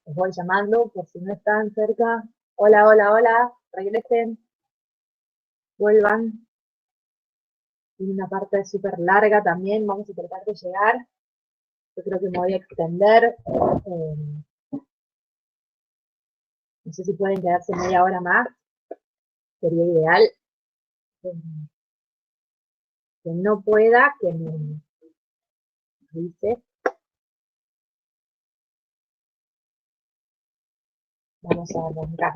los voy llamando por si no están cerca. Hola, hola, hola, regresen, vuelvan. Y una parte súper larga también, vamos a tratar de llegar. Yo creo que me voy a extender. No sé si pueden quedarse media hora más, sería ideal. Eh, que no pueda, que me dice. Vamos a arrancar.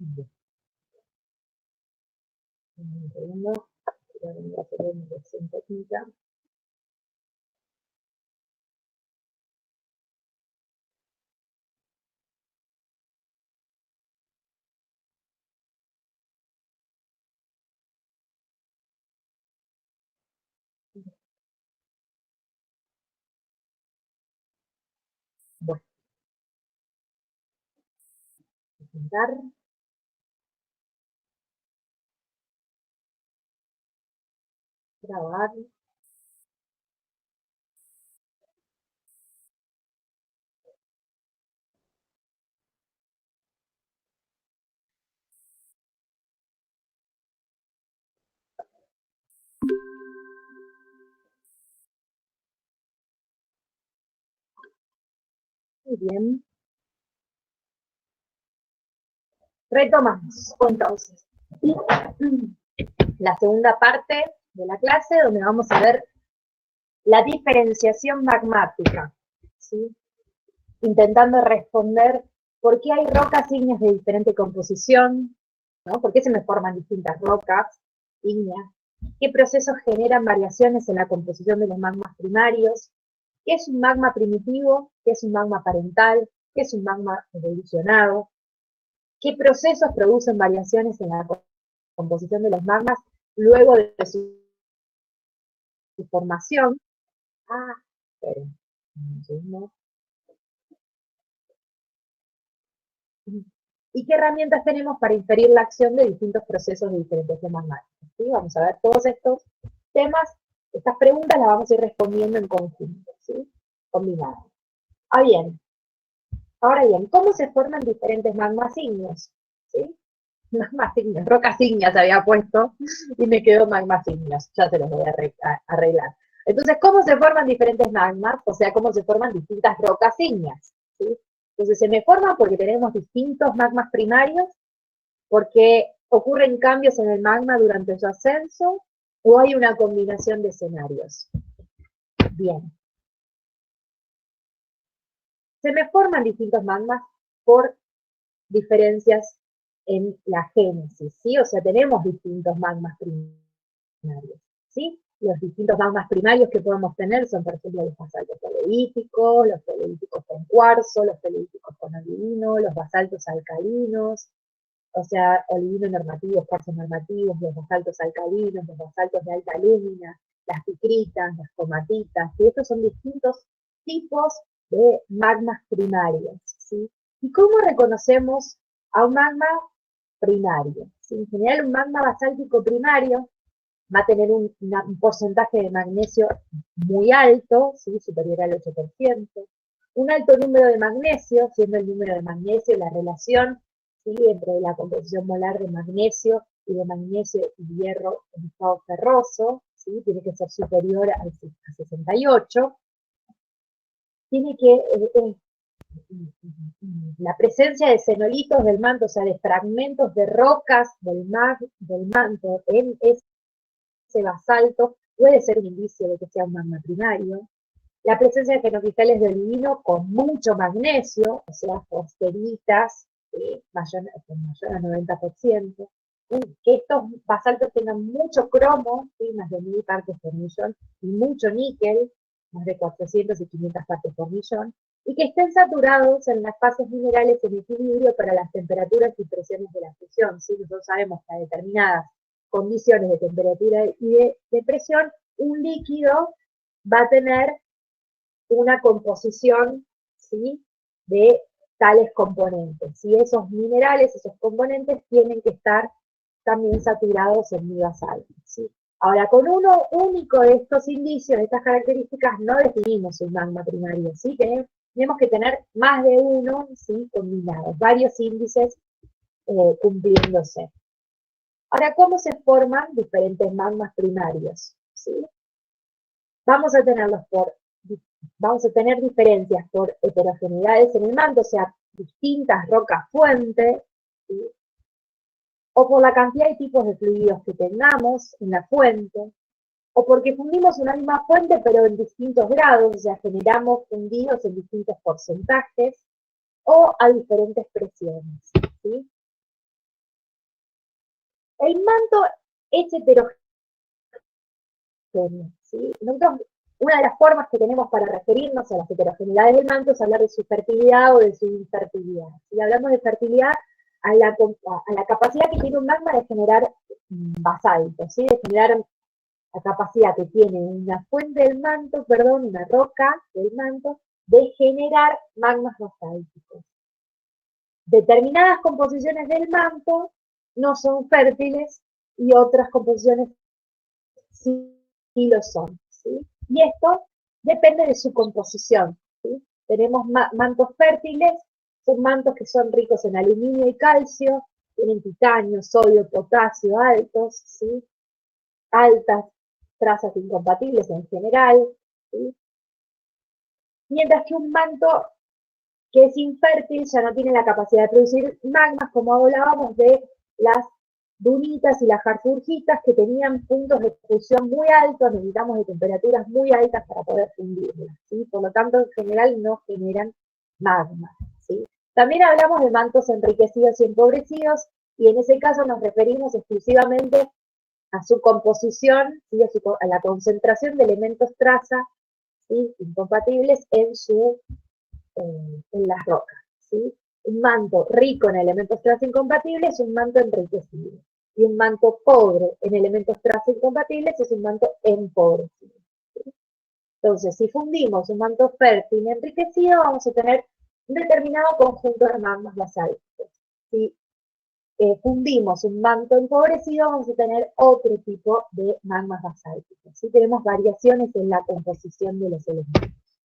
Un segundo, voy a hacer una lección técnica. Bueno, presentar, grabar. Muy bien. Retomamos entonces la segunda parte de la clase donde vamos a ver la diferenciación magmática, ¿sí? Intentando responder por qué hay rocas ígneas de diferente composición, ¿no? ¿Por qué se me forman distintas rocas ígneas? ¿Qué procesos generan variaciones en la composición de los magmas primarios? ¿Qué es un magma primitivo? ¿Qué es un magma parental? ¿Qué es un magma evolucionado? ¿Qué procesos producen variaciones en la composición de los magmas luego de su formación? Ah, esperen, un segundo. ¿Y qué herramientas tenemos para inferir la acción de distintos procesos de diferentes temas magmáticos? ¿Sí? Vamos a ver todos estos temas, estas preguntas las vamos a ir respondiendo en conjunto, ¿sí? Combinadas. Ahora bien, ¿cómo se forman diferentes magmas ígneos? ¿Sí? Magmas ígneos, rocas ígneas había puesto y me quedó magmas ígneos, ya se los voy a arreglar. Entonces, ¿cómo se forman diferentes magmas? O sea, ¿cómo se forman distintas rocas ígneas? ¿Sí? Entonces, se me forman porque tenemos distintos magmas primarios, porque ocurren cambios en el magma durante su ascenso, o hay una combinación de escenarios. Bien. Se me forman distintos magmas por diferencias en la génesis, ¿sí? O sea, tenemos distintos magmas primarios, ¿sí? Los distintos magmas primarios que podemos tener son, por ejemplo, los basaltos paleolíticos, los paleolíticos con cuarzo, los paleolíticos con olivino, los basaltos alcalinos, o sea, olivino normativos, cuarzos normativos, los basaltos alcalinos, los basaltos de alta alúmina, las picritas, las comatitas, y estos son distintos tipos de magmas primarios, ¿sí? ¿Y cómo reconocemos a un magma primario? ¿Sí? En general, un magma basáltico primario va a tener un porcentaje de magnesio muy alto, ¿sí? Superior al 8%, un alto número de magnesio, siendo el número de magnesio la relación, ¿sí? Entre la composición molar de magnesio y de magnesio y hierro en estado ferroso, ¿sí? Tiene que ser superior a 68. Tiene que la presencia de cenolitos del manto, o sea, de fragmentos de rocas del manto en ese basalto, puede ser un indicio de que sea un magma primario. La presencia de fenocristales de olivino con mucho magnesio, o sea, fosferitas, mayor al 90%. que estos basaltos tengan mucho cromo, ¿sí? Más de 1000 partes por millón, y mucho níquel, más de 400 y 500 partes por millón, y que estén saturados en las fases minerales en equilibrio para las temperaturas y presiones de la fusión. ¿Sí? Nosotros sabemos que a determinadas condiciones de temperatura y de presión, un líquido va a tener una composición, ¿sí? De tales componentes. Y esos minerales, esos componentes, tienen que estar también saturados en mi basalto, ¿sí? Ahora, con uno único de estos indicios, de estas características, no definimos un magma primario, ¿sí? Tenemos que tener más de uno, ¿sí? Combinados, varios índices cumpliéndose. Ahora, ¿cómo se forman diferentes magmas primarios? ¿Sí? Vamos a tener diferencias por heterogeneidades en el manto, o sea, distintas rocas fuentes, ¿sí? O por la cantidad de tipos de fluidos que tengamos en la fuente, o porque fundimos una misma fuente pero en distintos grados, o sea, generamos fundidos en distintos porcentajes, o a diferentes presiones, ¿sí? El manto es heterogéneo, ¿sí? Nosotros, una de las formas que tenemos para referirnos a las heterogeneidades del manto es hablar de su fertilidad o de su infertilidad. Si hablamos de fertilidad, a la capacidad que tiene un magma de generar basaltos, ¿sí? De generar la capacidad que tiene una fuente del manto, perdón, una roca del manto, de generar magmas basálticos. Determinadas composiciones del manto no son fértiles y otras composiciones sí lo son, ¿sí? Y esto depende de su composición, ¿sí? Tenemos mantos fértiles, son mantos que son ricos en aluminio y calcio, tienen titanio, sodio, potasio altos, ¿sí? Altas trazas incompatibles en general, ¿sí? Mientras que un manto que es infértil ya no tiene la capacidad de producir magmas, como hablábamos de las dunitas y las jarfurgitas, que tenían puntos de fusión muy altos, necesitamos de temperaturas muy altas para poder fundirlas, ¿sí? Por lo tanto, en general no generan magma, ¿sí? También hablamos de mantos enriquecidos y empobrecidos, y en ese caso nos referimos exclusivamente a su composición, ¿sí? A la concentración de elementos traza, ¿sí? Incompatibles en las rocas, ¿sí? Un manto rico en elementos traza incompatibles es un manto enriquecido, y un manto pobre en elementos traza incompatibles es un manto empobrecido, ¿sí? Entonces, si fundimos un manto fértil y enriquecido, vamos a tener un determinado conjunto de magmas basálticos. Si fundimos un manto empobrecido, vamos a tener otro tipo de magmas basálticos, ¿sí? Tenemos variaciones en la composición de los elementos.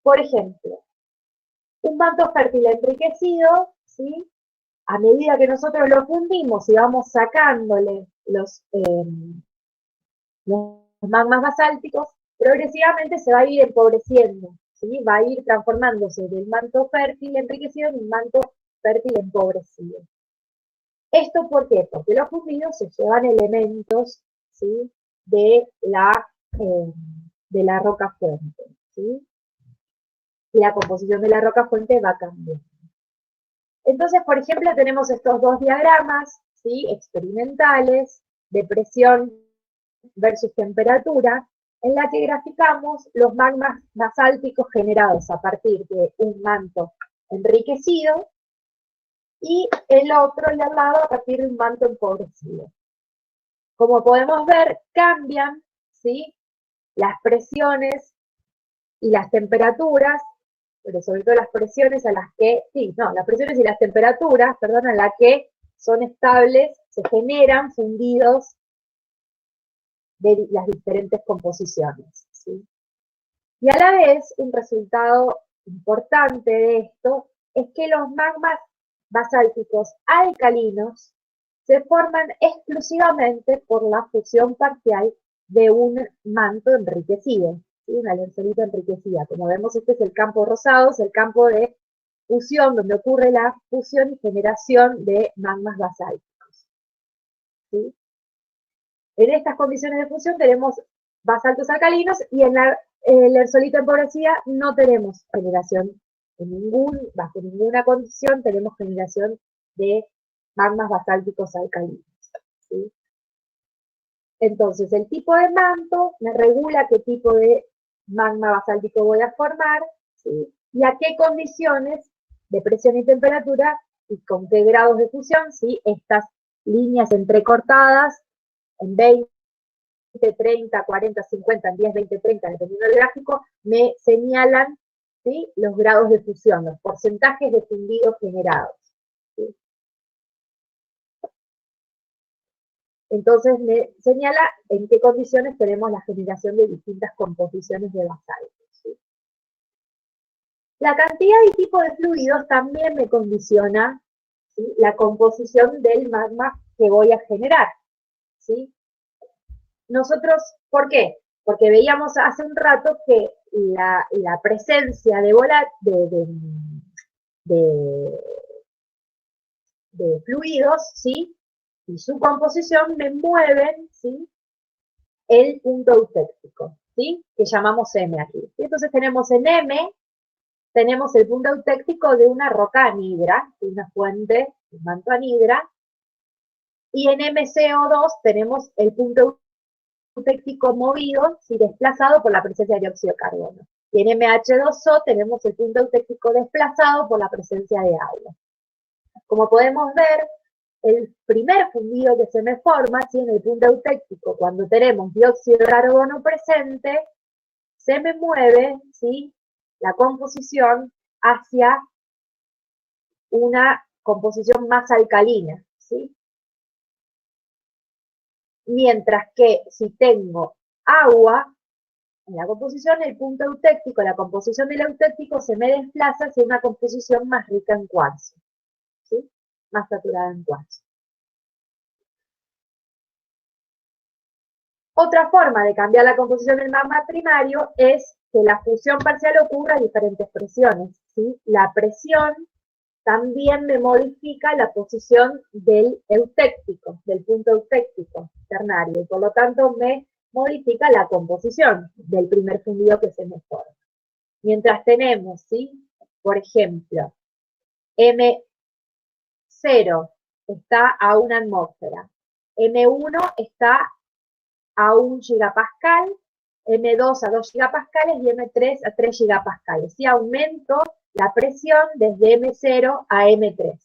Por ejemplo, un manto fértil enriquecido, ¿sí? A medida que nosotros lo fundimos y vamos sacándole los magmas basálticos, progresivamente se va a ir empobreciendo, ¿sí? Va a ir transformándose del manto fértil enriquecido en un manto fértil empobrecido. ¿Esto por qué? Porque los fundidos se llevan elementos, ¿sí? De la roca fuente, ¿sí? Y la composición de la roca fuente va cambiando. Entonces, por ejemplo, tenemos estos dos diagramas, ¿sí? Experimentales de presión versus temperatura, en la que graficamos los magmas basálticos generados a partir de un manto enriquecido y el otro, el al lado, a partir de un manto empobrecido. Como podemos ver, cambian, ¿sí? Las presiones y las temperaturas, pero sobre todo las presiones a las que, las presiones y las temperaturas, perdón, a las que son estables, se generan fundidos de las diferentes composiciones, ¿sí? Y a la vez, un resultado importante de esto es que los magmas basálticos alcalinos se forman exclusivamente por la fusión parcial de un manto enriquecido, ¿sí? Una lercerita enriquecida. Como vemos, este es el campo rosado, es el campo de fusión, donde ocurre la fusión y generación de magmas basálticos, ¿sí? En estas condiciones de fusión tenemos basaltos alcalinos y en la lersolita empobrecida no tenemos generación, bajo ninguna condición tenemos generación de magmas basálticos alcalinos, ¿sí? Entonces, el tipo de manto me regula qué tipo de magma basáltico voy a formar, ¿sí? Y a qué condiciones de presión y temperatura y con qué grados de fusión, ¿sí? Estas líneas entrecortadas en 20, 30, 40, 50, en 10, 20, 30, dependiendo del gráfico, me señalan, ¿sí? Los grados de fusión, los porcentajes de fundidos generados, ¿sí? Entonces me señala en qué condiciones tenemos la generación de distintas composiciones de basaltos, ¿sí? La cantidad y tipo de fluidos también me condiciona, ¿sí? La composición del magma que voy a generar, ¿sí? Nosotros, ¿por qué? Porque veíamos hace un rato que la presencia de, de fluidos, ¿sí? Y su composición me mueven, ¿sí? El punto eutectico, ¿sí? Que llamamos M aquí. Y entonces tenemos en M, tenemos el punto eutectico de una roca anhidra, de una fuente de manto anhidra, y en MCO2 tenemos el punto eutectico movido, ¿sí? Desplazado por la presencia de dióxido de carbono. Y en MH2O tenemos el punto eutectico desplazado por la presencia de agua. Como podemos ver, el primer fundido que se me forma, ¿sí? En el punto eutectico, cuando tenemos dióxido de carbono presente, se me mueve, ¿sí? La composición hacia una composición más alcalina, ¿sí? Mientras que si tengo agua en la composición, el punto eutectico, la composición del eutectico se me desplaza hacia una composición más rica en cuarzo, ¿sí? Más saturada en cuarzo. Otra forma de cambiar la composición del magma primario es que la fusión parcial ocurra a diferentes presiones, ¿sí? La presión también me modifica la posición del eutectico, del punto eutectico ternario, y por lo tanto me modifica la composición del primer fundido que se me forma. Mientras tenemos, ¿sí? Por ejemplo, M0 está a 1 atmósfera, M1 está a 1 gigapascal, M2 a 2 gigapascales y M3 a 3 gigapascales. Y aumento la presión desde M0 a M3.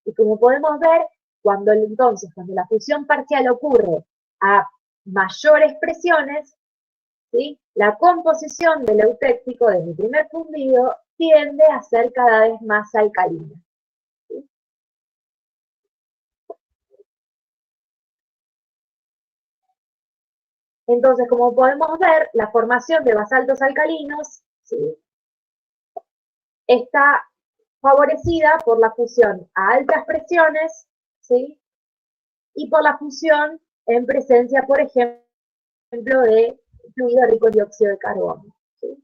Y como podemos ver, cuando la fusión parcial ocurre a mayores presiones, ¿sí? La composición del eutectico de mi primer fundido tiende a ser cada vez más alcalina. ¿Sí? Entonces, como podemos ver, la formación de basaltos alcalinos, ¿sí? Está favorecida por la fusión a altas presiones, ¿sí? Y por la fusión en presencia, por ejemplo, de fluido rico en dióxido de carbono, ¿sí?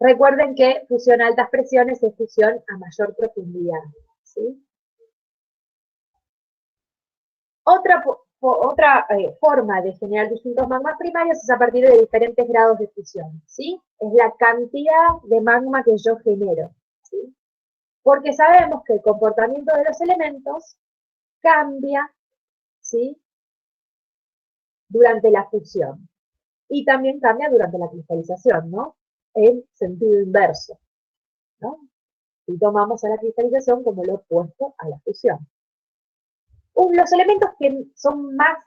Recuerden que fusión a altas presiones es fusión a mayor profundidad, ¿sí? Otra forma de generar distintos magmas primarios es a partir de diferentes grados de fusión, ¿sí? Es la cantidad de magma que yo genero, ¿sí? Porque sabemos que el comportamiento de los elementos cambia, ¿sí? Durante la fusión. Y también cambia durante la cristalización, ¿no? En sentido inverso, ¿no? Y tomamos a la cristalización como lo opuesto a la fusión. Los elementos que son más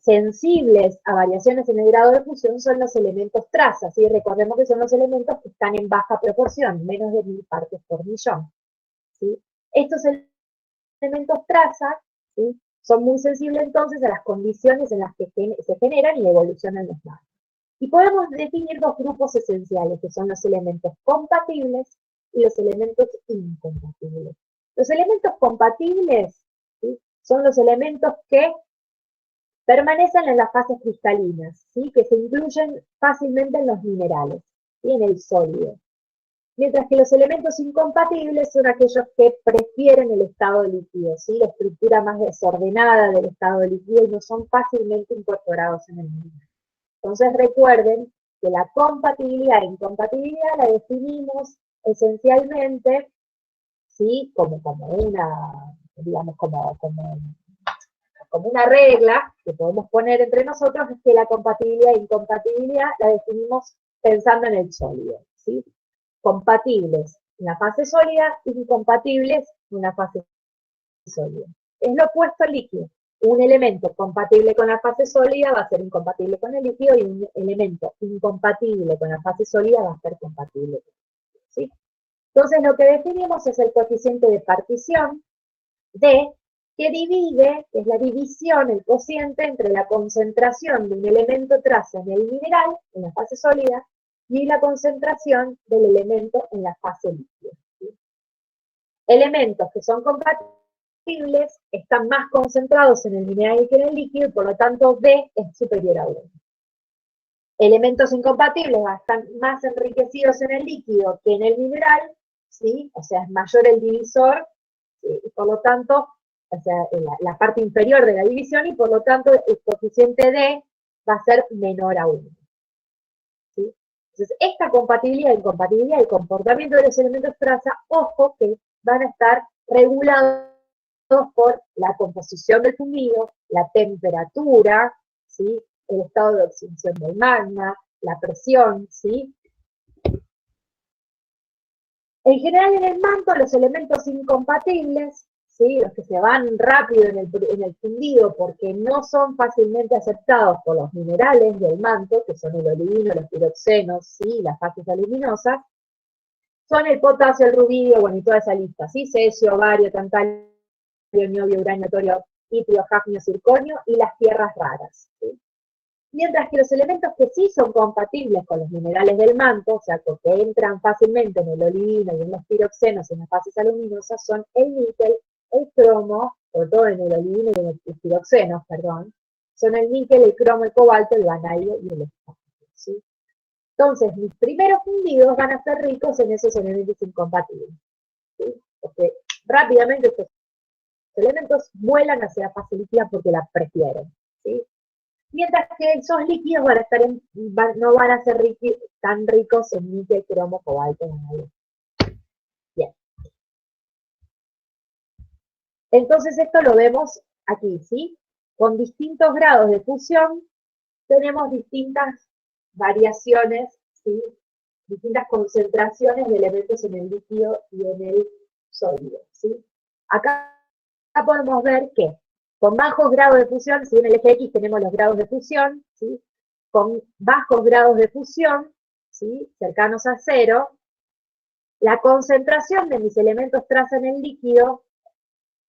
sensibles a variaciones en el grado de fusión son los elementos trazas, ¿sí? Recordemos que son los elementos que están en baja proporción, menos de 1000 partes por millón, ¿sí? Estos elementos trazas, ¿sí? Son muy sensibles entonces a las condiciones en las que se generan y evolucionan los magmas. Y podemos definir dos grupos esenciales, que son los elementos compatibles y los elementos incompatibles. Los elementos compatibles, ¿sí? Son los elementos que permanecen en las fases cristalinas, ¿sí? Que se incluyen fácilmente en los minerales y en el sólido. Mientras que los elementos incompatibles son aquellos que prefieren el estado líquido, ¿sí? La estructura más desordenada del estado líquido y no son fácilmente incorporados en el mineral. Entonces recuerden que la compatibilidad e incompatibilidad la definimos esencialmente, ¿sí? Como una, digamos, como una regla que podemos poner entre nosotros, es que la compatibilidad e incompatibilidad la definimos pensando en el sólido, ¿sí? Compatibles en la fase sólida, incompatibles en una fase sólida. Es lo opuesto al líquido. Un elemento compatible con la fase sólida va a ser incompatible con el líquido y un elemento incompatible con la fase sólida va a ser compatible con el líquido, ¿sí? Entonces lo que definimos es el coeficiente de partición D, que divide, es la división, el cociente entre la concentración de un elemento traza en el mineral, en la fase sólida, y la concentración del elemento en la fase líquida, ¿sí? Elementos que son compatibles están más concentrados en el mineral que en el líquido, y por lo tanto D es superior a 1. Elementos incompatibles están más enriquecidos en el líquido que en el mineral, ¿sí? O sea, es mayor el divisor, ¿sí? Y por lo tanto, o sea, la parte inferior de la división, y por lo tanto el coeficiente D va a ser menor a 1. ¿Sí? Entonces, esta compatibilidad e incompatibilidad, el comportamiento de los elementos traza, ojo, que van a estar regulados por la composición del fundido, la temperatura, ¿sí? El estado de oxidación del magma, la presión, ¿sí? En general en el manto los elementos incompatibles, ¿sí? Los que se van rápido en el fundido porque no son fácilmente aceptados por los minerales del manto, que son el olivino, los piroxenos, ¿sí? Las fases aluminosas, son el potasio, el rubidio, bueno, y toda esa lista, ¿sí? Cesio, bario, tantalio, niobio, uranio, torio, itrio, hafnio, circonio, y las tierras raras, ¿sí? Mientras que los elementos que sí son compatibles con los minerales del manto, o sea, que entran fácilmente en el olivino y en los piroxenos, en las fases aluminosas, son el níquel, el cromo, sobre todo en el olivino y en los piroxenos, perdón, son el níquel, el cromo, el cobalto, el vanadio y el estaño, ¿sí? Entonces, mis primeros fundidos van a ser ricos en esos elementos incompatibles, ¿sí? Porque rápidamente estos elementos vuelan hacia la fase líquida porque la prefieren, ¿sí? Mientras que esos líquidos van a estar no van a ser tan ricos en níquel, cromo, cobalto, vanadio. Bien. Entonces esto lo vemos aquí, ¿sí? Con distintos grados de fusión tenemos distintas variaciones, ¿sí? Distintas concentraciones de elementos en el líquido y en el sólido, ¿sí? Acá podemos ver que con bajos grados de fusión, si en el eje X tenemos los grados de fusión, ¿sí? Con bajos grados de fusión, ¿sí? Cercanos a cero, la concentración de mis elementos traza en el líquido,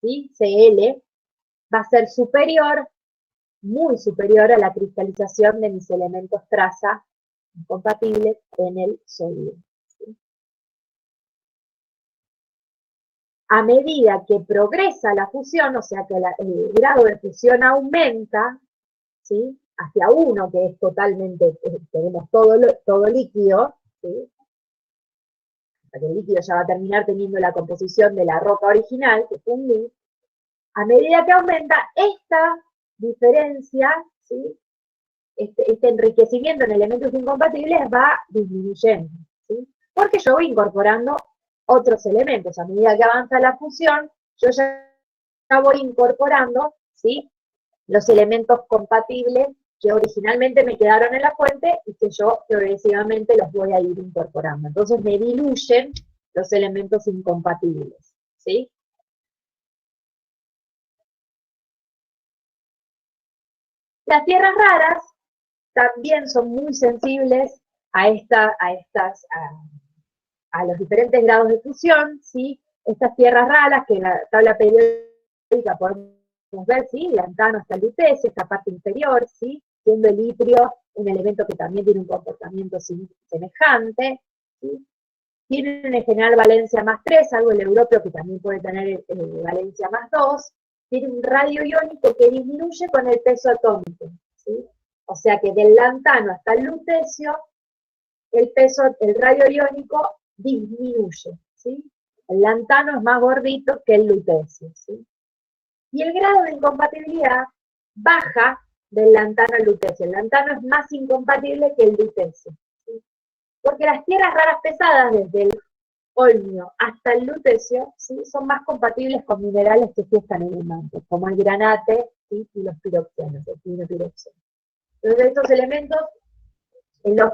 ¿sí? Cl, va a ser superior, muy superior a la cristalización de mis elementos traza incompatibles en el sólido, ¿sí? A medida que progresa la fusión, o sea que el grado de fusión aumenta, ¿sí? Hacia 1, que es totalmente, tenemos todo líquido, ¿sí? Hasta que el líquido ya va a terminar teniendo la composición de la roca original, que fundí. A medida que aumenta esta diferencia, ¿sí? Este enriquecimiento en elementos incompatibles va disminuyendo, ¿sí? Porque yo voy incorporando otros elementos. A medida que avanza la fusión, yo ya voy incorporando, ¿sí? Los elementos compatibles que originalmente me quedaron en la fuente y que yo progresivamente los voy a ir incorporando. Entonces me diluyen los elementos incompatibles, ¿sí? Las tierras raras también son muy sensibles a los diferentes grados de fusión, ¿sí? Estas tierras raras que en la tabla periódica podemos ver, ¿sí? Lantano hasta el lutecio, esta parte inferior, ¿sí? Siendo el itrio un elemento que también tiene un comportamiento semejante, ¿sí? Tienen en general valencia más 3, algo el europeo que también puede tener valencia más 2, tiene un radio iónico que disminuye con el peso atómico, ¿sí? O sea que del lantano hasta el lutecio, el radio iónico disminuye, ¿sí? El lantano es más gordito que el lutecio, ¿sí? Y el grado de incompatibilidad baja del lantano al lutecio. El lantano es más incompatible que el lutecio, Porque las tierras raras pesadas, desde el olmio hasta el lutecio, ¿sí? Son más compatibles con minerales que sí están en el manto, como el granate, ¿sí? Y los piroxenos, el pinopiroxeno. Entonces estos elementos, en los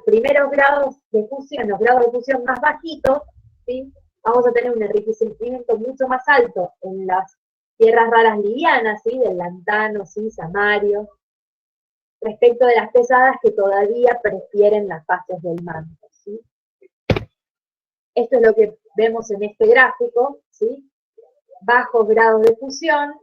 primeros grados de fusión, los grados de fusión más bajitos, ¿sí? Vamos a tener un enriquecimiento mucho más alto en las tierras raras livianas, ¿sí? Del lantano, ¿sí? Samario, respecto de las pesadas que todavía prefieren las fases del manto, ¿sí? Esto es lo que vemos en este gráfico, ¿sí? Bajos grados de fusión,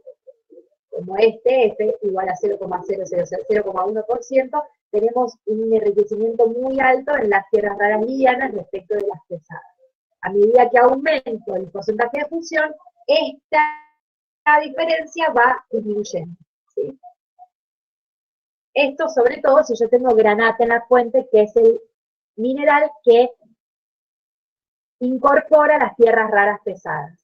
como F igual a 0,1%, tenemos un enriquecimiento muy alto en las tierras raras livianas respecto de las pesadas. A medida que aumento el porcentaje de fusión, esta diferencia va disminuyendo, ¿sí? Esto sobre todo si yo tengo granate en la fuente, que es el mineral que incorpora las tierras raras pesadas,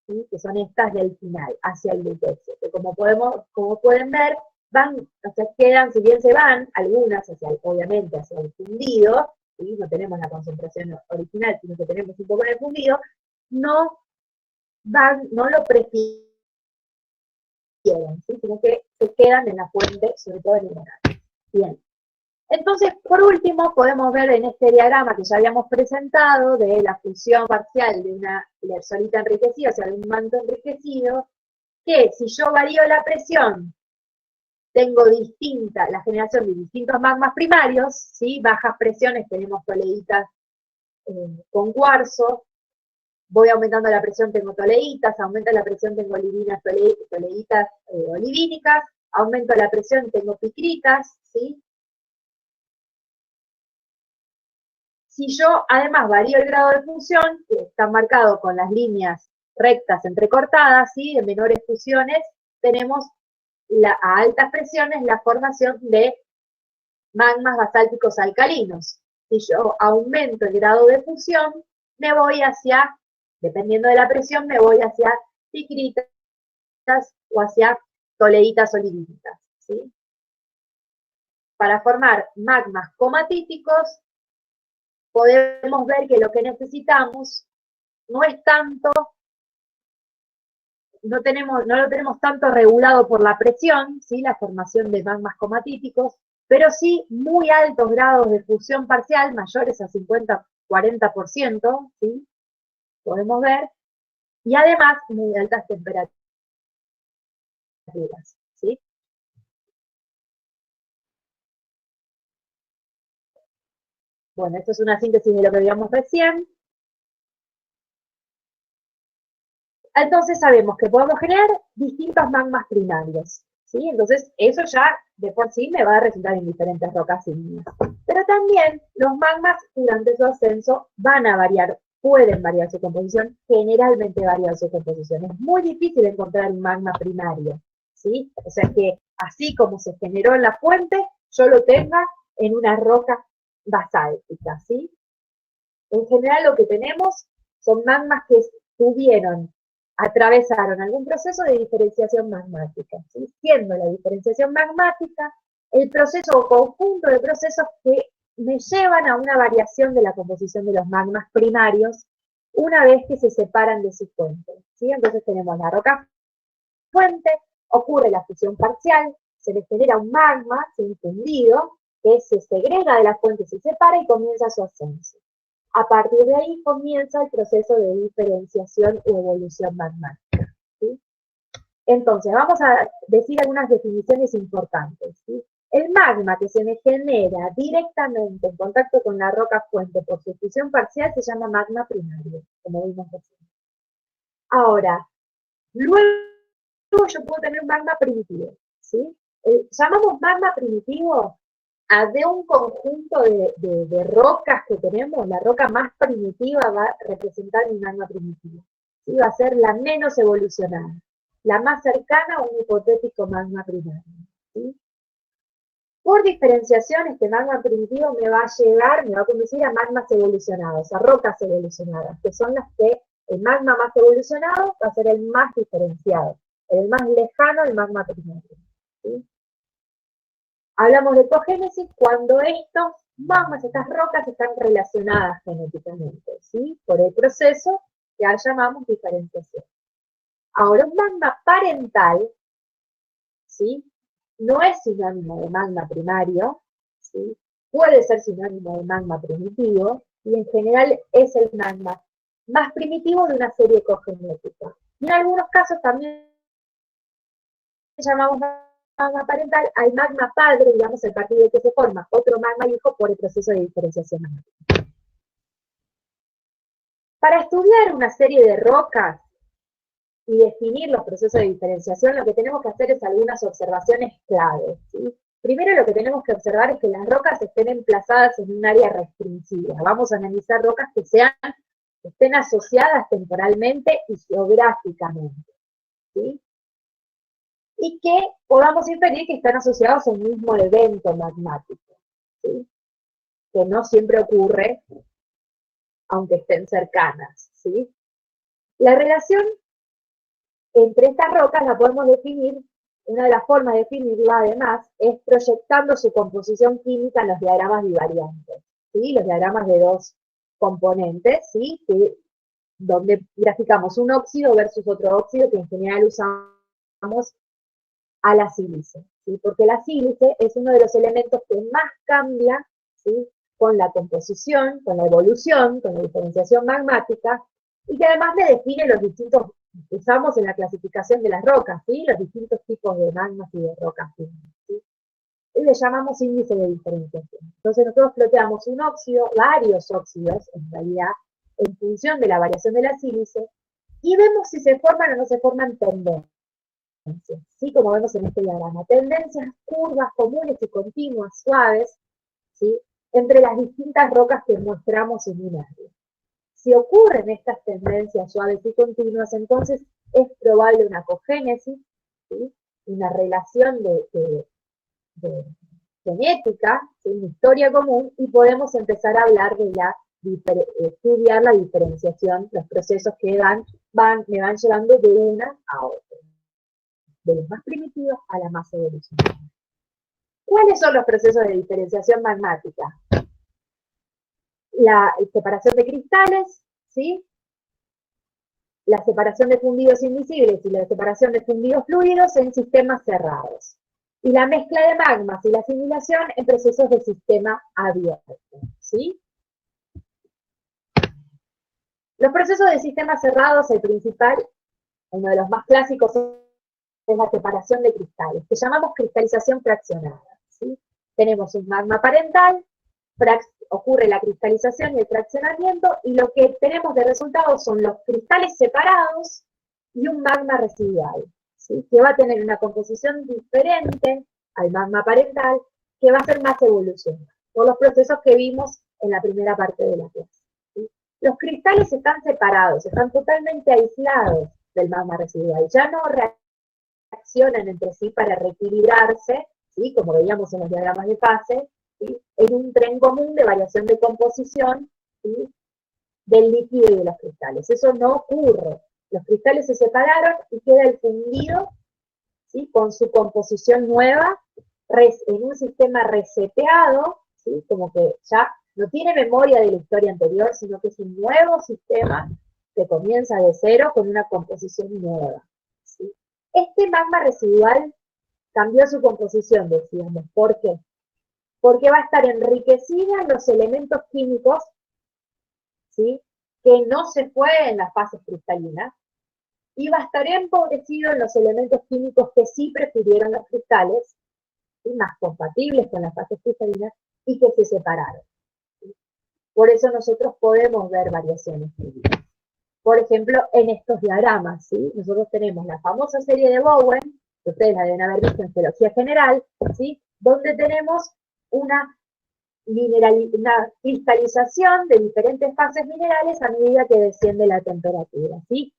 ¿sí? Que son estas del final, hacia el lutecio, que como pueden ver, van, o sea, quedan, si bien se van, algunas obviamente hacia el fundido, ¿sí? No tenemos la concentración original, sino que tenemos un poco de fundido, no lo prefieren, ¿sí? Sino que se quedan en la fuente, sobre todo en el mineral. Bien. Entonces, por último, podemos ver en este diagrama que ya habíamos presentado de la fusión parcial de una lersolita enriquecida, o sea, de un manto enriquecido, que si yo varío la presión, tengo la generación de distintos magmas primarios, ¿sí? Bajas presiones, tenemos toleitas con cuarzo, voy aumentando la presión, tengo toleitas, aumenta la presión, tengo olivinas, toleitas olivínicas, aumento la presión, tengo picritas, ¿sí? Si yo además varío el grado de fusión, que está marcado con las líneas rectas entrecortadas, ¿sí? De menores fusiones, tenemos a altas presiones la formación de magmas basálticos alcalinos. Si yo aumento el grado de fusión, me voy hacia, dependiendo de la presión, me voy hacia picritas o hacia toleitas olivínicas, ¿sí? Para formar magmas comatíticos, podemos ver que lo que necesitamos no es tanto, no lo tenemos tanto regulado por la presión, ¿sí? La formación de magmas comatíticos, pero sí muy altos grados de fusión parcial, mayores a 50-40%, ¿sí? Podemos ver, y además muy altas temperaturas, ¿sí? Bueno, esto es una síntesis de lo que vimos recién. Entonces sabemos que podemos generar distintos magmas primarios, ¿sí? Entonces eso ya de por sí me va a resultar en diferentes rocas ígneas. Pero también los magmas durante su ascenso van a variar, pueden variar su composición, generalmente varían su composición. Es muy difícil encontrar un magma primario, ¿sí? O sea que así como se generó en la fuente, yo lo tenga en una roca basáltica, ¿sí? En general lo que tenemos son magmas que atravesaron algún proceso de diferenciación magmática, ¿sí? Siendo la diferenciación magmática el proceso o conjunto de procesos que me llevan a una variación de la composición de los magmas primarios una vez que se separan de su fuente, ¿sí? Entonces tenemos la roca fuente, ocurre la fusión parcial, se le genera un magma, ¿sí? Fundido, que se segrega de la fuente, se separa y comienza su ascenso. A partir de ahí comienza el proceso de diferenciación u evolución magmática, ¿sí? Entonces, vamos a decir algunas definiciones importantes, ¿sí? El magma que se me genera directamente en contacto con la roca fuente por su fusión parcial se llama magma primario, como vimos recién. Ahora, luego yo puedo tener un magma primitivo, ¿sí? Llamamos magma primitivo de un conjunto de rocas que tenemos. La roca más primitiva va a representar un magma primitivo, ¿sí? Va a ser la menos evolucionada, la más cercana a un hipotético magma primario, ¿sí? Por diferenciación, este magma primitivo me va a conducir a magmas evolucionados, a rocas evolucionadas, que son las que el magma más evolucionado va a ser el más diferenciado, el más lejano al magma primario, ¿sí? Hablamos de ecogénesis cuando estos magmas, estas rocas están relacionadas genéticamente, ¿sí? Por el proceso que llamamos diferenciación. Ahora, un magma parental, ¿sí? No es sinónimo de magma primario, ¿sí? Puede ser sinónimo de magma primitivo, y en general es el magma más primitivo de una serie ecogenética. Y en algunos casos también llamamos magma parental al magma padre, digamos, a partir de que se forma otro magma hijo por el proceso de diferenciación magmática. Para estudiar una serie de rocas y definir los procesos de diferenciación, lo que tenemos que hacer es algunas observaciones claves, ¿sí? Primero, lo que tenemos que observar es que las rocas estén emplazadas en un área restringida. Vamos a analizar rocas que estén asociadas temporalmente y geográficamente, ¿sí? Y que podamos inferir que están asociados a un mismo evento magmático, ¿sí? Que no siempre ocurre, aunque estén cercanas, ¿sí? La relación entre estas rocas la podemos definir, una de las formas de definirla además, es proyectando su composición química en los diagramas bivariantes, ¿sí? Los diagramas de dos componentes, ¿sí? Donde graficamos un óxido versus otro óxido, que en general usamos a la sílice, ¿sí? Porque la sílice es uno de los elementos que más cambia, ¿sí? Con la composición, con la evolución, con la diferenciación magmática, y que además le define los distintos, usamos en la clasificación de las rocas, ¿sí? Los distintos tipos de magmas y de rocas, ¿sí? Y le llamamos índice de diferenciación. Entonces nosotros floteamos un óxido, varios óxidos, en realidad, en función de la variación de la sílice, y vemos si se forman o no se forman tendencias. ¿Sí? Como vemos en este diagrama, tendencias, curvas comunes y continuas, suaves, ¿sí? Entre las distintas rocas que mostramos en un área. Si ocurren estas tendencias suaves y continuas, entonces es probable una cogénesis, ¿sí? Una relación de genética, ¿sí? Una historia común, y podemos empezar a hablar de estudiar la diferenciación, los procesos que me van llevando de una a otra, de los más primitivos a la más evolucionaria. ¿Cuáles son los procesos de diferenciación magmática? La separación de cristales, ¿sí? La separación de fundidos invisibles y la separación de fundidos fluidos en sistemas cerrados. Y la mezcla de magmas y la asimilación en procesos de sistema abierto, ¿sí? Los procesos de sistemas cerrados, el principal, uno de los más clásicos, es la separación de cristales, que llamamos cristalización fraccionada, ¿sí? Tenemos un magma parental, ocurre la cristalización y el fraccionamiento, y lo que tenemos de resultado son los cristales separados y un magma residual, ¿sí? Que va a tener una composición diferente al magma parental, que va a ser más evolucionada, por los procesos que vimos en la primera parte de la clase, ¿sí? Los cristales están separados, están totalmente aislados del magma residual, ya no reaccionan entre sí para reequilibrarse, ¿sí? Como veíamos en los diagramas de fase, ¿sí? En un tren común de variación de composición, ¿sí? Del líquido y de los cristales. Eso no ocurre. Los cristales se separaron y queda el fundido, ¿sí? Con su composición nueva, en un sistema reseteado, ¿sí? Como que ya no tiene memoria de la historia anterior, sino que es un nuevo sistema que comienza de cero con una composición nueva, ¿sí? Este magma residual cambió su composición, decíamos. ¿Por qué? Porque va a estar enriquecida en los elementos químicos, ¿sí? Que no se fue en las fases cristalinas, y va a estar empobrecido en los elementos químicos que sí prefirieron los cristales, ¿sí? Más compatibles con las fases cristalinas, y que se separaron, ¿sí? Por eso nosotros podemos ver variaciones químicas. Por ejemplo, en estos diagramas, ¿sí? Nosotros tenemos la famosa serie de Bowen, que ustedes la deben haber visto en geología general, ¿sí? Donde tenemos una cristalización de diferentes fases minerales a medida que desciende la temperatura, ¿sí?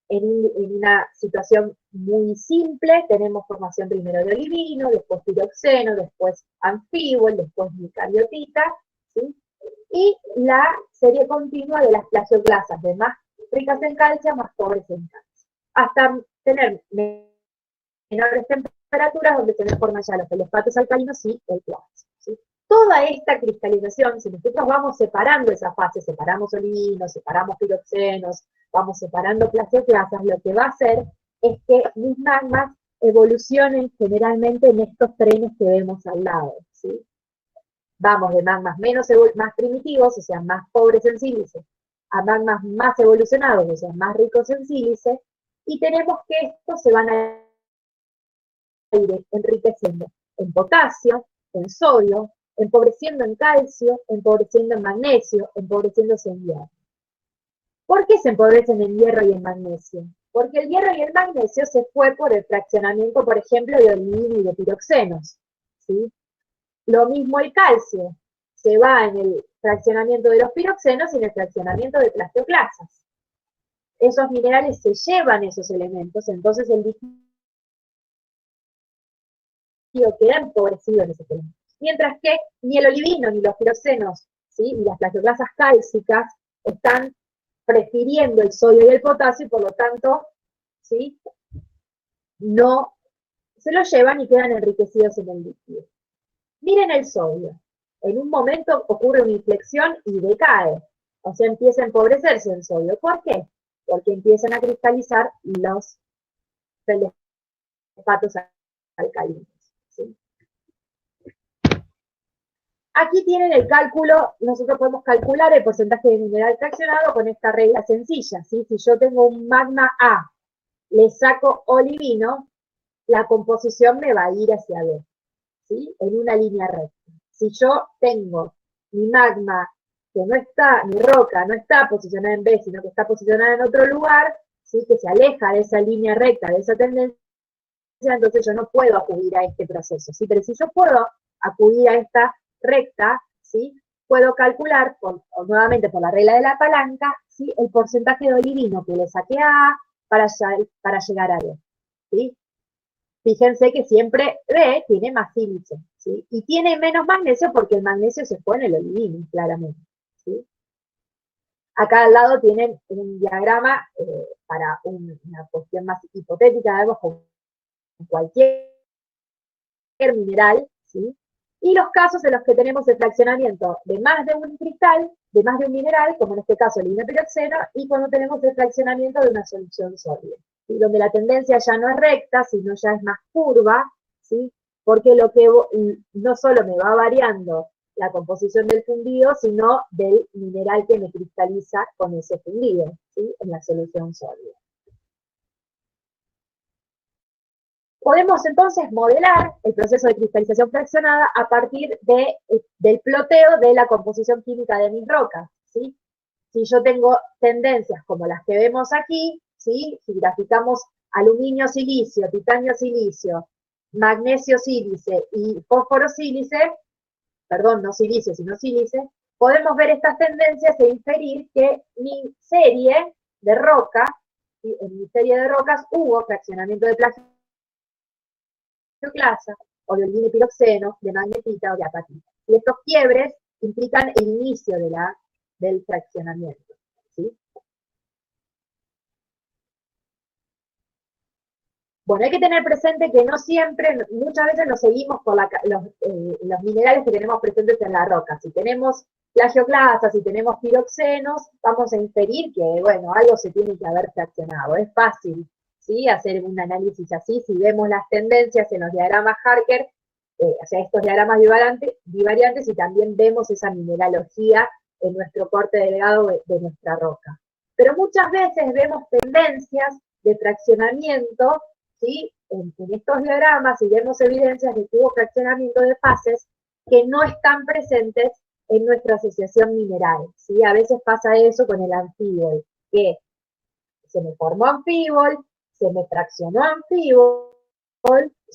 En una situación muy simple tenemos formación primero de olivino, después piroxeno, después anfíbol, después micabiotita, ¿sí? Y la serie continua de las plagioclasas, de más ricas en calcio, más pobres en calcio, hasta tener menores temperaturas donde se forman ya los felespatos alcalinos y el cuarzo, ¿sí? toda esta cristalización, si nosotros vamos separando esas fases, separamos olivinos, separamos piroxenos, vamos separando plagioclasas, lo que va a hacer es que mis magmas evolucionen generalmente en estos trenes que vemos al lado, ¿sí? Vamos de magmas más primitivos, o sea, más pobres en sílice, a magmas más evolucionados, o sea, más ricos en sílice, y tenemos que estos se van a ir enriqueciendo en potasio, en sodio, empobreciendo en calcio, empobreciendo en magnesio, empobreciéndose en hierro. ¿Por qué se empobrecen en hierro y en magnesio? Porque el hierro y el magnesio se fue por el fraccionamiento, por ejemplo, de olivino y de piroxenos, ¿sí? Lo mismo el calcio, se va en el fraccionamiento de los piroxenos y en el fraccionamiento de plagioclasas. Esos minerales se llevan esos elementos, entonces el líquido queda empobrecido en esos elementos. Mientras que ni el olivino ni los piroxenos, ¿sí?, ni las plagioclasas cálcicas están prefiriendo el sodio y el potasio, y por lo tanto, ¿sí?, no se lo llevan y quedan enriquecidos en el líquido. Miren el sodio. En un momento ocurre una inflexión y decae. O sea, empieza a empobrecerse el sodio. ¿Por qué? Porque empiezan a cristalizar los fosfatos alcalinos, ¿sí? Aquí tienen el cálculo, nosotros podemos calcular el porcentaje de mineral fraccionado con esta regla sencilla, ¿sí? Si yo tengo un magma A, le saco olivino, la composición me va a ir hacia B, ¿sí?, en una línea recta. Si yo tengo mi magma que no está, mi roca no está posicionada en B, sino que está posicionada en otro lugar, ¿sí?, que se aleja de esa línea recta, de esa tendencia, entonces yo no puedo acudir a este proceso, ¿sí? Pero si yo puedo acudir a esta recta, ¿sí?, puedo calcular, nuevamente por la regla de la palanca, ¿sí?, el porcentaje de olivino que le saqué a A para llegar a B, ¿sí? Fíjense que siempre B tiene más sílice, ¿sí?, y tiene menos magnesio porque el magnesio se fue en el olivino, claramente, ¿sí? Acá al lado tienen un diagrama para una cuestión más hipotética, digamos, con cualquier mineral, ¿sí?, y los casos en los que tenemos el fraccionamiento de más de un cristal, de más de un mineral, como en este caso el olivino piroxeno, y cuando tenemos el fraccionamiento de una solución sólida, ¿sí?, donde la tendencia ya no es recta, sino ya es más curva, ¿sí?, porque lo que no solo me va variando la composición del fundido, sino del mineral que me cristaliza con ese fundido, ¿sí?, en la solución sólida. Podemos entonces modelar el proceso de cristalización fraccionada a partir del ploteo de la composición química de mis rocas, ¿sí? Si yo tengo tendencias como las que vemos aquí, ¿sí?, si graficamos aluminio silicio, titanio silicio, magnesio sílice y fósforo sílice, perdón, no silicio, sino sílice, podemos ver estas tendencias e inferir que mi serie de roca, ¿sí?, en mi serie de rocas hubo fraccionamiento de plagioclasa, o de olivino piroxeno, de magnetita o de apatita. Y estos quiebres implican el inicio del fraccionamiento, ¿sí? Bueno, hay que tener presente que no siempre, muchas veces nos seguimos por los minerales que tenemos presentes en la roca. Si tenemos plagioclasas, si tenemos piroxenos, vamos a inferir que, bueno, algo se tiene que haber fraccionado. Es fácil, ¿sí?, hacer un análisis así. Si vemos las tendencias en los diagramas Harker, o sea, estos diagramas bivariantes, y también vemos esa mineralogía en nuestro corte delgado de nuestra roca. Pero muchas veces vemos tendencias de fraccionamiento, ¿sí?, en estos diagramas, y vemos evidencias de que hubo fraccionamiento de fases que no están presentes en nuestra asociación mineral, ¿sí? A veces pasa eso con el anfíbol, que se me formó anfíbol, se me fraccionó anfíbol,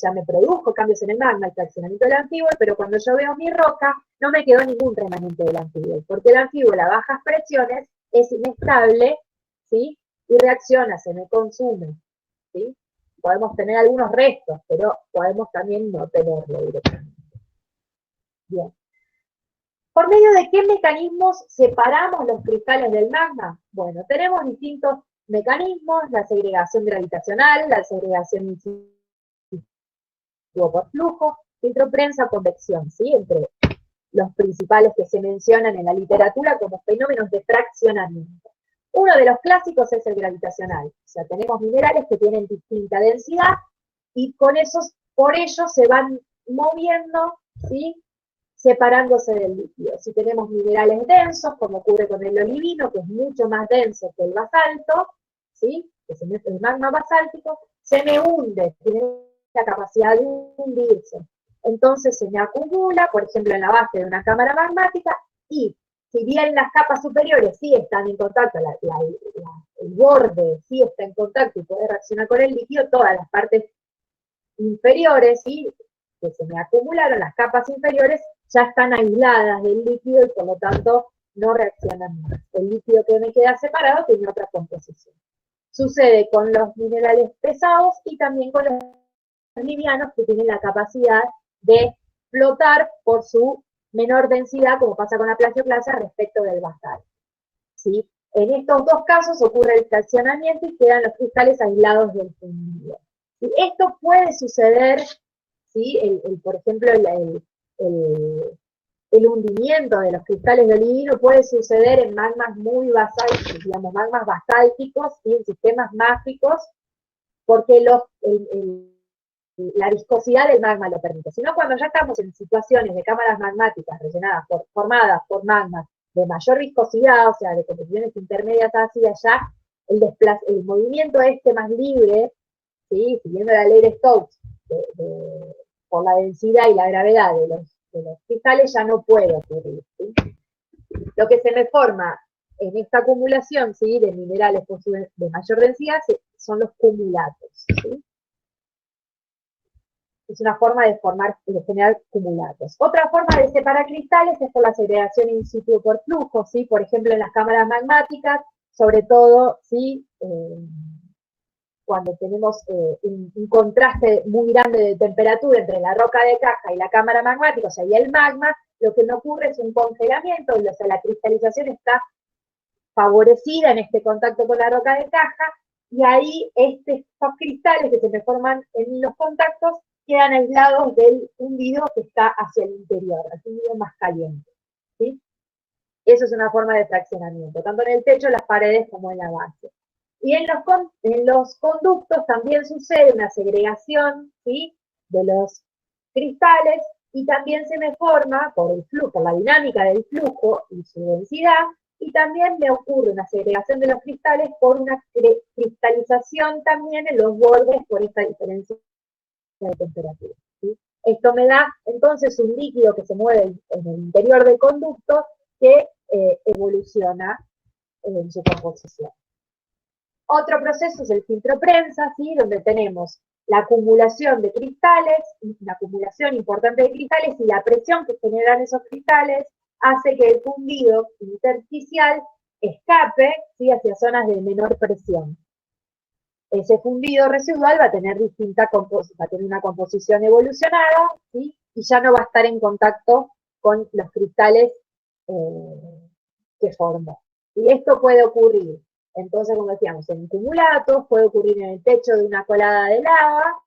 ya me produjo cambios en el magma, el fraccionamiento del anfíbol, pero cuando yo veo mi roca, no me quedó ningún remanente del anfíbol, porque el anfíbol a bajas presiones es inestable, ¿sí?, y reacciona, se me consume, ¿sí? Podemos tener algunos restos, pero podemos también no tenerlo directamente. Bien. ¿Por medio de qué mecanismos separamos los cristales del magma? Bueno, tenemos distintos mecanismos: la segregación gravitacional, la segregación in situ por flujo, filtro, prensa, convección, ¿sí?, entre los principales que se mencionan en la literatura como fenómenos de fraccionamiento. Uno de los clásicos es el gravitacional, o sea, tenemos minerales que tienen distinta densidad y por ello se van moviendo, ¿sí?, separándose del líquido. Si tenemos minerales densos, como ocurre con el olivino, que es mucho más denso que el basalto, ¿sí?, que es el magma basáltico, se me hunde, tiene la capacidad de hundirse. Entonces se me acumula, por ejemplo, en la base de una cámara magmática, y si bien las capas superiores sí están en contacto, el borde sí está en contacto y puede reaccionar con el líquido, todas las partes inferiores, ¿sí?, que se me acumularon, las capas inferiores, ya están aisladas del líquido y por lo tanto no reaccionan más. El líquido que me queda separado tiene otra composición. Sucede con los minerales pesados y también con los livianos, que tienen la capacidad de flotar por su menor densidad, como pasa con la plagioclasa respecto del basalto, ¿sí? En estos dos casos ocurre el fraccionamiento y quedan los cristales aislados del fundido. ¿Sí? Esto puede suceder, ¿sí?, por ejemplo, el hundimiento de los cristales de olivino puede suceder en magmas muy basálticos, digamos, magmas basálticos, ¿sí?, en sistemas mágicos, porque la viscosidad del magma lo permite. Sino cuando ya estamos en situaciones de cámaras magmáticas formadas por magmas de mayor viscosidad, o sea, de composiciones intermedias ácidas, ya el movimiento más libre, ¿sí?, siguiendo la ley de Stokes, por la densidad y la gravedad de los cristales, ya no puede ocurrir, ¿sí? Lo que se me forma en esta acumulación, ¿sí?, de minerales de mayor densidad son los cumulatos, ¿sí? Es una forma de generar cumulatos. Otra forma de separar cristales es por la segregación in situ por flujo, ¿sí? Por ejemplo, en las cámaras magmáticas, sobre todo, ¿sí?, cuando tenemos un contraste muy grande de temperatura entre la roca de caja y la cámara magmática, o sea, y el magma, lo que no ocurre es un congelamiento, o sea, la cristalización está favorecida en este contacto con la roca de caja, y ahí estos cristales que se me forman en los contactos quedan aislados del hundido que está hacia el interior, el hundido más caliente, ¿sí? Eso es una forma de fraccionamiento, tanto en el techo, en las paredes, como en la base. Y en los conductos también sucede una segregación, ¿sí?, de los cristales, y también se me forma, por el flujo, por la dinámica del flujo y su densidad, y también me ocurre una segregación de los cristales por una cristalización también en los bordes por esta diferencia de temperatura, ¿sí? Esto me da entonces un líquido que se mueve en el interior del conducto que evoluciona en su composición. Otro proceso es el filtro prensa, ¿sí?, donde tenemos la acumulación de cristales, una acumulación importante de cristales, y la presión que generan esos cristales hace que el fundido intersticial escape, ¿sí?, hacia zonas de menor presión. Ese fundido residual va a tener una composición evolucionada, ¿sí?, y ya no va a estar en contacto con los cristales que formó. Y esto puede ocurrir, entonces, como decíamos, en cumulatos, puede ocurrir en el techo de una colada de lava,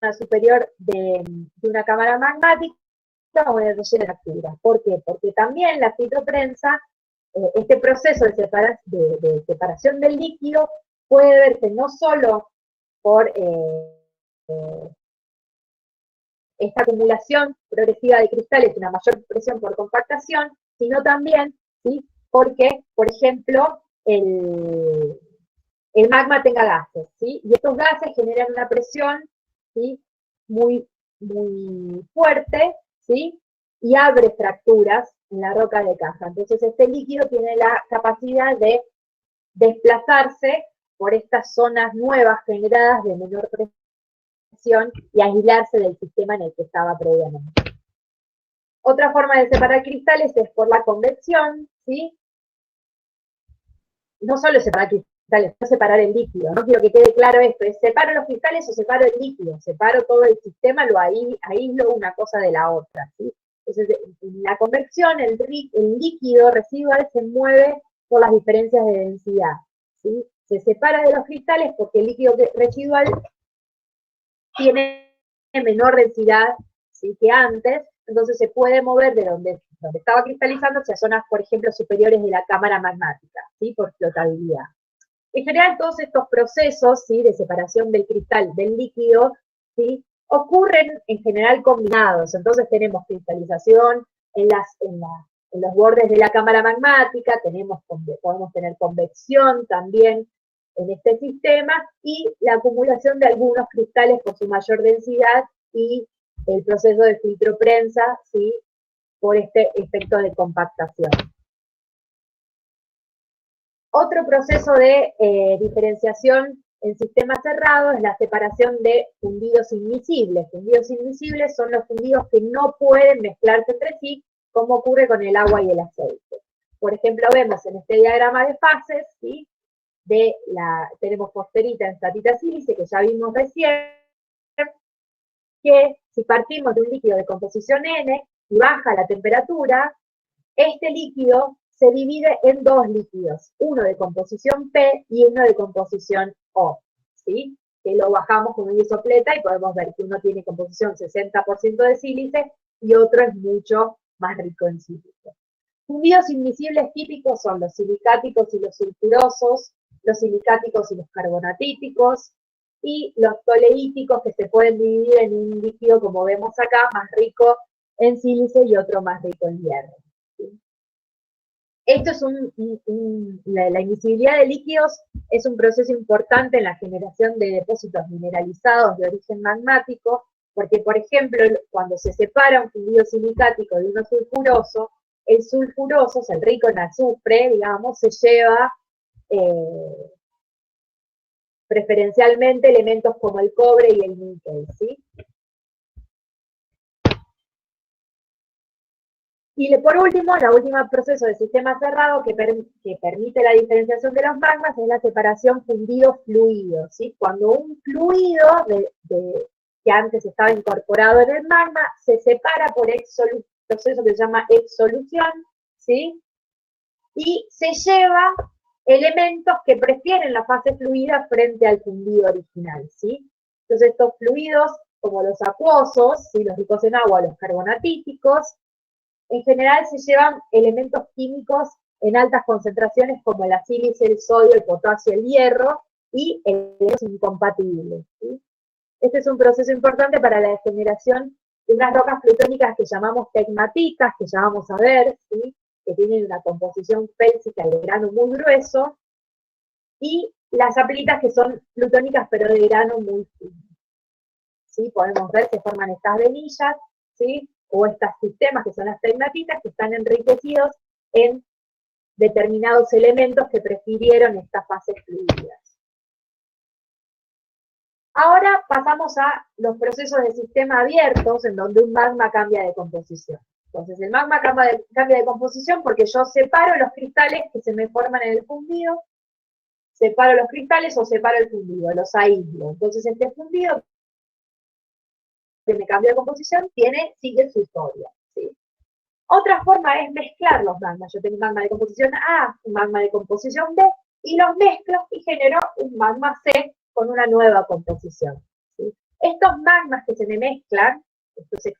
una superior de una cámara magmática, o en el relleno de fracturas. ¿Por qué? Porque también la fitoprensa, este proceso de separación del líquido, puede verse no solo por esta acumulación progresiva de cristales, una mayor presión por compactación, sino también, ¿sí?, porque, por ejemplo, el magma tenga gases, ¿sí?, y estos gases generan una presión, ¿sí?, muy, muy fuerte, ¿sí?, y abre fracturas en la roca de caja. Entonces este líquido tiene la capacidad de desplazarse por estas zonas nuevas generadas de menor presión y aislarse del sistema en el que estaba previamente. Otra forma de separar cristales es por la convección, ¿sí? No solo separar cristales, no separar el líquido, no quiero que quede claro esto, es separo los cristales o separo el líquido, separo todo el sistema, lo aíslo una cosa de la otra, ¿sí? Entonces, en la convección, el líquido residual se mueve por las diferencias de densidad, ¿sí? Se separa de los cristales porque el líquido residual tiene menor densidad, ¿sí?, que antes, entonces se puede mover de donde estaba cristalizando hacia zonas, por ejemplo, superiores de la cámara magmática, ¿sí? Por flotabilidad. En general, todos estos procesos, ¿sí? De separación del cristal del líquido, ¿sí? Ocurren en general combinados. Entonces tenemos cristalización en los bordes de la cámara magmática, podemos tener convección también en este sistema, y la acumulación de algunos cristales por su mayor densidad y el proceso de filtro-prensa, ¿sí? Por este efecto de compactación. Otro proceso de diferenciación en sistemas cerrados es la separación de fundidos invisibles. Fundidos invisibles son los fundidos que no pueden mezclarse entre sí, como ocurre con el agua y el aceite. Por ejemplo, vemos en este diagrama de fases, ¿sí? Tenemos fosferita en statita sílice, que ya vimos recién, que si partimos de un líquido de composición N y baja la temperatura, este líquido se divide en dos líquidos, uno de composición P y uno de composición O, ¿sí? Que lo bajamos con una isopleta y podemos ver que uno tiene composición 60% de sílice y otro es mucho más rico en sílice. Fundidos invisibles típicos son los silicáticos y los sulfurosos, los silicáticos y los carbonatíticos, y los toleíticos, que se pueden dividir en un líquido, como vemos acá, más rico en sílice y otro más rico en hierro. ¿Sí? Esto es la invisibilidad de líquidos es un proceso importante en la generación de depósitos mineralizados de origen magmático, porque, por ejemplo, cuando se separa un fundido silicático de uno sulfuroso, el sulfuroso, el rico en azufre, digamos, se lleva preferencialmente elementos como el cobre y el níquel, ¿sí? Y por último, el último proceso de sistema cerrado que permite la diferenciación de los magmas es la separación fundido-fluido, ¿sí? Cuando un fluido que antes estaba incorporado en el magma se separa por proceso que se llama exsolución, ¿sí? Y se lleva elementos que prefieren la fase fluida frente al fundido original, ¿sí? Entonces estos fluidos, como los acuosos, ¿sí? Los ricos en agua, los carbonatíticos, en general se llevan elementos químicos en altas concentraciones como la sílice, el sodio, el potasio, el hierro, y elementos incompatibles, ¿sí? Este es un proceso importante para la generación de unas rocas plutónicas que llamamos pegmatitas, que ya vamos a ver, ¿sí? Que tienen una composición félsica y de grano muy grueso, y las aplitas, que son plutónicas pero de grano muy fino. ¿Sí? Podemos ver que forman estas venillas, ¿sí? O estos sistemas que son las pegmatitas, que están enriquecidos en determinados elementos que prefirieron estas fases fluidas. Ahora pasamos a los procesos de sistema abiertos, en donde un magma cambia de composición. Entonces, el magma cambia de composición porque yo separo los cristales que se me forman en el fundido, separo los cristales o separo el fundido, los aíslo. Entonces, este fundido que me cambia de composición sigue su historia, ¿sí? Otra forma es mezclar los magmas. Yo tengo un magma de composición A, un magma de composición B, y los mezclo y genero un magma C con una nueva composición, ¿sí? Estos magmas que se me mezclan, estos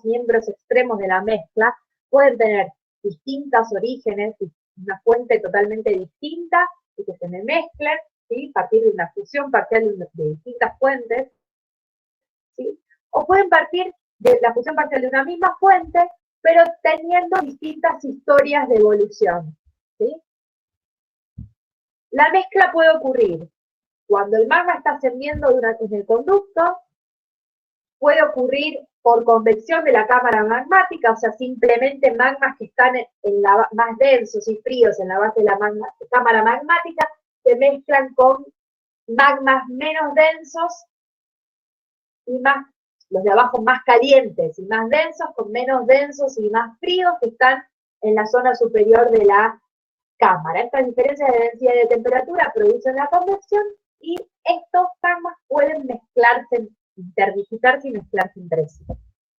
miembros extremos de la mezcla, pueden tener distintos orígenes, una fuente totalmente distinta, y que se me mezclen, ¿sí? A partir de una fusión parcial de distintas fuentes, ¿sí? O pueden partir de la fusión parcial de una misma fuente, pero teniendo distintas historias de evolución, ¿sí? La mezcla puede ocurrir cuando el magma está ascendiendo en el conducto, puede ocurrir por convección de la cámara magmática, o sea, simplemente magmas que están más densos y fríos en la base de la cámara magmática se mezclan con magmas menos densos y los de abajo más calientes y más densos, con menos densos y más fríos que están en la zona superior de la cámara. Estas diferencias de densidad y de temperatura producen la convección, y estos magmas pueden mezclarse, interdigitarse y mezclarse entre sí.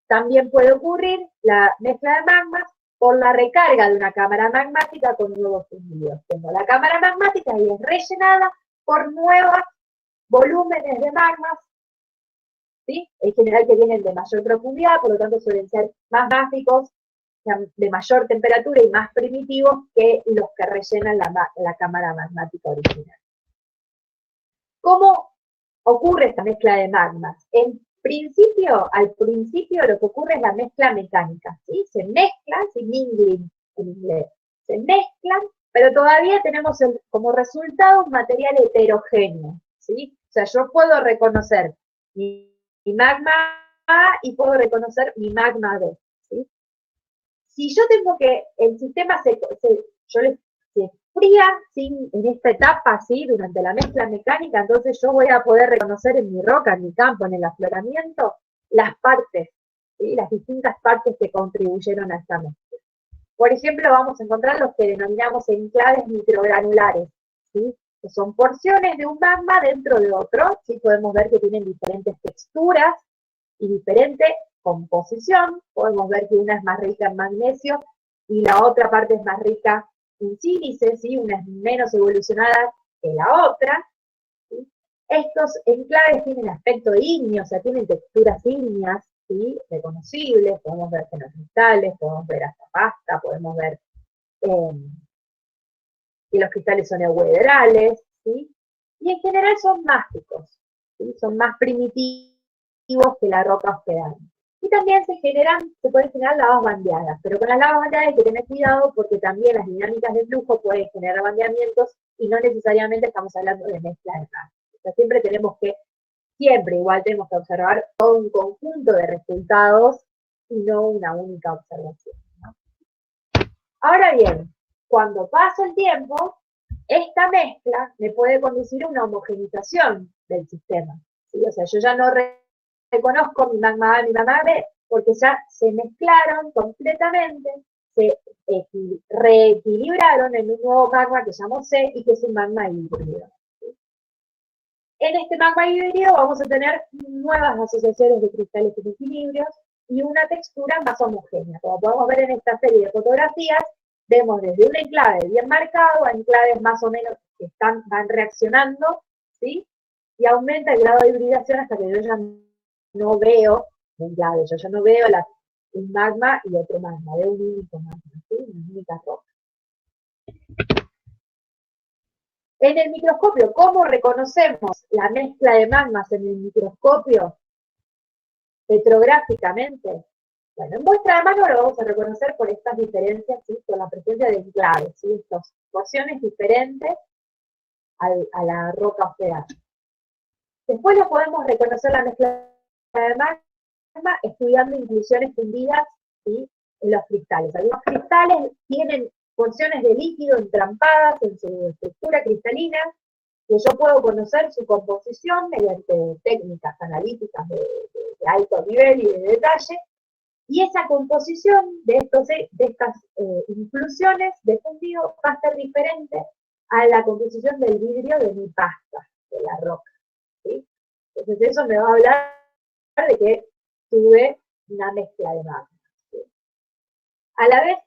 También puede ocurrir la mezcla de magmas por la recarga de una cámara magmática con nuevos fundidos. Tengo la cámara magmática y es rellenada por nuevos volúmenes de magmas ¿sí? En general que vienen de mayor profundidad, por lo tanto suelen ser más básicos, de mayor temperatura y más primitivos que los que rellenan la cámara magmática original. ¿Cómo ocurre esta mezcla de magmas? Al principio lo que ocurre es la mezcla mecánica, ¿sí? Se mezclan, ¿sí? Mingling en inglés, se mezclan, pero todavía tenemos como resultado un material heterogéneo, ¿sí? O sea, yo puedo reconocer mi magma A y puedo reconocer mi magma B, ¿sí? Si yo tengo que, el sistema se fría, ¿sí? En esta etapa, ¿sí? Durante la mezcla mecánica, entonces yo voy a poder reconocer en mi roca, en mi campo, en el afloramiento, las partes, ¿sí? Las distintas partes que contribuyeron a esta mezcla. Por ejemplo, vamos a encontrar los que denominamos enclaves microgranulares, ¿sí? Que son porciones de un magma dentro de otro, ¿sí? Podemos ver que tienen diferentes texturas y diferente composición. Podemos ver que una es más rica en magnesio y la otra parte es más rica en sílice, ¿sí? Una es menos evolucionada que la otra. ¿Sí? Estos enclaves tienen aspecto ígneo, o sea, tienen texturas ígneas, ¿sí? Reconocibles, podemos ver fenocristales, podemos ver hasta pasta, podemos ver que los cristales son euedrales, ¿sí? Y en general son mágicos, ¿sí? Son más primitivos que la roca hospedante. Y también se pueden generar lavas bandeadas, pero con las lavas bandeadas hay que tener cuidado porque también las dinámicas de flujo pueden generar bandeamientos y no necesariamente estamos hablando de mezcla de gas. O sea, siempre igual tenemos que observar todo un conjunto de resultados y no una única observación, ¿no? Ahora bien, cuando pasa el tiempo, esta mezcla me puede conducir a una homogenización del sistema, ¿sí? O sea, yo ya no reconozco mi magma A y mi magma B, porque ya se mezclaron completamente, se reequilibraron en un nuevo magma que llamo C y que es un magma híbrido. ¿Sí? En este magma híbrido vamos a tener nuevas asociaciones de cristales en equilibrios y una textura más homogénea. Como podemos ver en esta serie de fotografías, vemos desde un enclave bien marcado a enclaves más o menos que van reaccionando, ¿sí? Y aumenta el grado de hibridación hasta que yo ya no veo enclaves, yo ya no veo un magma y otro magma, veo un único magma, ¿sí? Una única roca. En el microscopio, ¿cómo reconocemos la mezcla de magmas en el microscopio petrográficamente? Bueno, en muestra de mano lo vamos a reconocer por estas diferencias, ¿sí? Por la presencia de enclaves, ¿sí? Estas porciones diferentes a la roca hospedante. Después lo podemos reconocer la mezcla de magma estudiando inclusiones fundidas, ¿sí? En los cristales. Algunos cristales tienen porciones de líquido entrampadas en su estructura cristalina, que yo puedo conocer su composición mediante técnicas analíticas de alto nivel y de detalle, y esa composición de estas inclusiones de fundido va a ser diferente a la composición del vidrio de mi pasta, de la roca, ¿sí? Entonces eso me va a hablar de que tuve una mezcla de magma, ¿sí? A la vez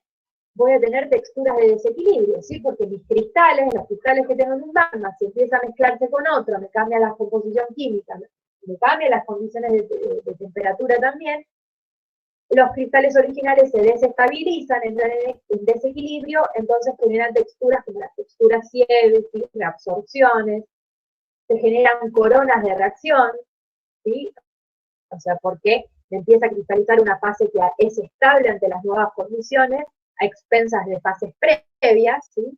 voy a tener texturas de desequilibrio, ¿sí? Porque los cristales que tengo en un magma, si empieza a mezclarse con otro, me cambia la composición química, me cambian las condiciones de temperatura también, los cristales originales se desestabilizan, entran en desequilibrio, entonces generan texturas como las texturas Sieves, ¿sí? Reabsorciones, se generan coronas de reacción, ¿sí? O sea, porque empieza a cristalizar una fase que es estable ante las nuevas condiciones, a expensas de fases previas, ¿sí?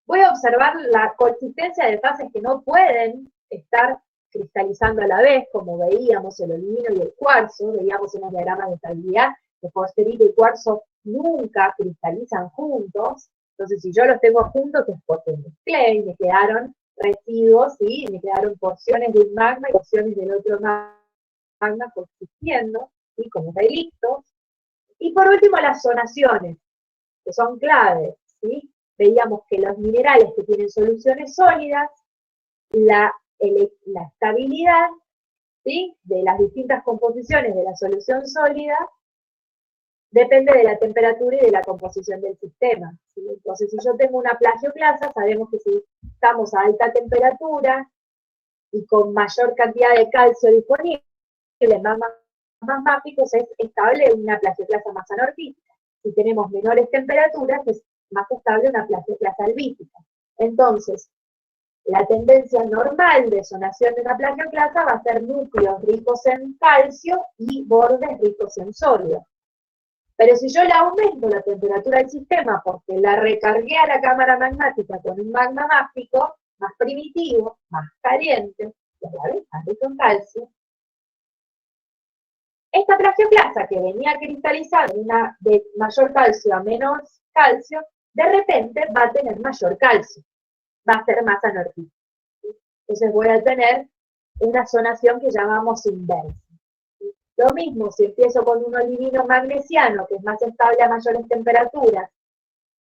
Voy a observar la coexistencia de fases que no pueden estar cristalizando a la vez, como veíamos el olivino y el cuarzo, veíamos en los diagramas de estabilidad, que fosferito y cuarzo nunca cristalizan juntos, entonces si yo los tengo juntos es porque mezclé y me quedaron residuos, ¿sí? Me quedaron porciones de un magma y porciones del otro magma coexistiendo, ¿sí? Como relictos. Y por último las zonaciones, que son claves, ¿sí? Veíamos que los minerales que tienen soluciones sólidas, la estabilidad, ¿sí? De las distintas composiciones de la solución sólida depende de la temperatura y de la composición del sistema, ¿sí? Entonces, si yo tengo una plagioclasa, sabemos que si estamos a alta temperatura y con mayor cantidad de calcio disponible, magmas magmáticos es estable una plagioclasa más anortítica. Si tenemos menores temperaturas, es más estable una plagioclasa albítica. Entonces, la tendencia normal de zonación de una plagioclasa va a ser núcleos ricos en calcio y bordes ricos en sodio. Pero si yo le aumento la temperatura del sistema porque la recargué a la cámara magmática con un magma mágico, más primitivo, más caliente, y a la vez más rico en calcio, esta plagioclasa que venía cristalizada de mayor calcio a menos calcio, de repente va a tener mayor calcio, va a ser más anortítica. Entonces voy a tener una zonación que llamamos inversa. Lo mismo si empiezo con un olivino magnesiano, que es más estable a mayores temperaturas,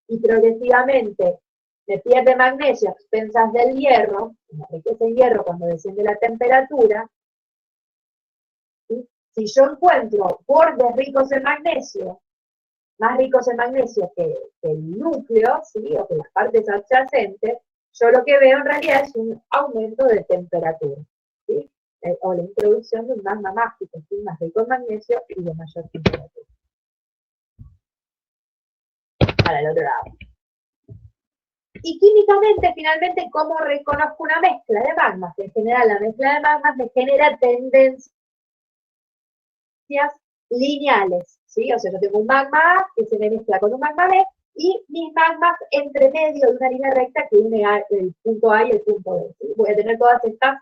y progresivamente me pierde magnesio a expensas del hierro, me enriquece el hierro cuando desciende la temperatura. ¿Sí? Si yo encuentro bordes ricos en magnesio, más ricos en magnesio que el núcleo, ¿sí? O que las partes adyacentes, yo lo que veo en realidad es un aumento de temperatura, ¿sí? O la introducción de un magma mágico, ¿sí? Más rico en magnesio y de mayor temperatura. Para el otro lado. Y químicamente, finalmente, ¿cómo reconozco una mezcla de magmas? En general, la mezcla de magmas me genera tendencias lineales, ¿sí? O sea, yo tengo un magma A que se me mezcla con un magma B y mis magmas entre medio de una línea recta que une el punto A y el punto B, ¿sí? Voy a tener todas estas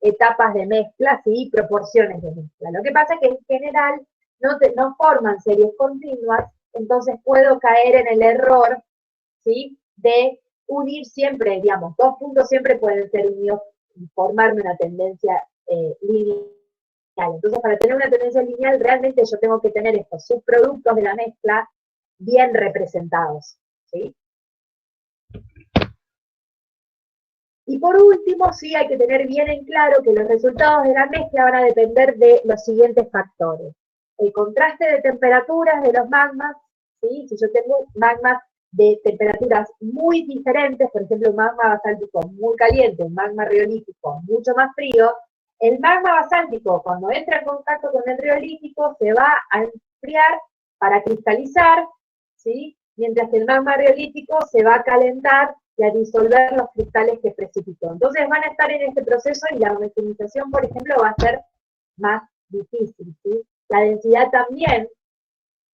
etapas de mezcla, ¿sí? Proporciones de mezcla. Lo que pasa es que en general no forman series continuas, entonces puedo caer en el error, ¿sí? De unir siempre, digamos, dos puntos siempre pueden ser unidos y formarme una tendencia lineal. Entonces, para tener una tendencia lineal, realmente yo tengo que tener estos subproductos de la mezcla bien representados, ¿sí? Y por último, sí hay que tener bien en claro que los resultados de la mezcla van a depender de los siguientes factores. El contraste de temperaturas de los magmas, ¿sí? Si yo tengo magmas de temperaturas muy diferentes, por ejemplo, un magma basáltico muy caliente, un magma riolítico mucho más frío, el magma basáltico, cuando entra en contacto con el riolítico, se va a enfriar para cristalizar, ¿sí? Mientras que el magma riolítico se va a calentar y a disolver los cristales que precipitó. Entonces van a estar en este proceso y la homogenización, por ejemplo, va a ser más difícil, ¿sí? La densidad también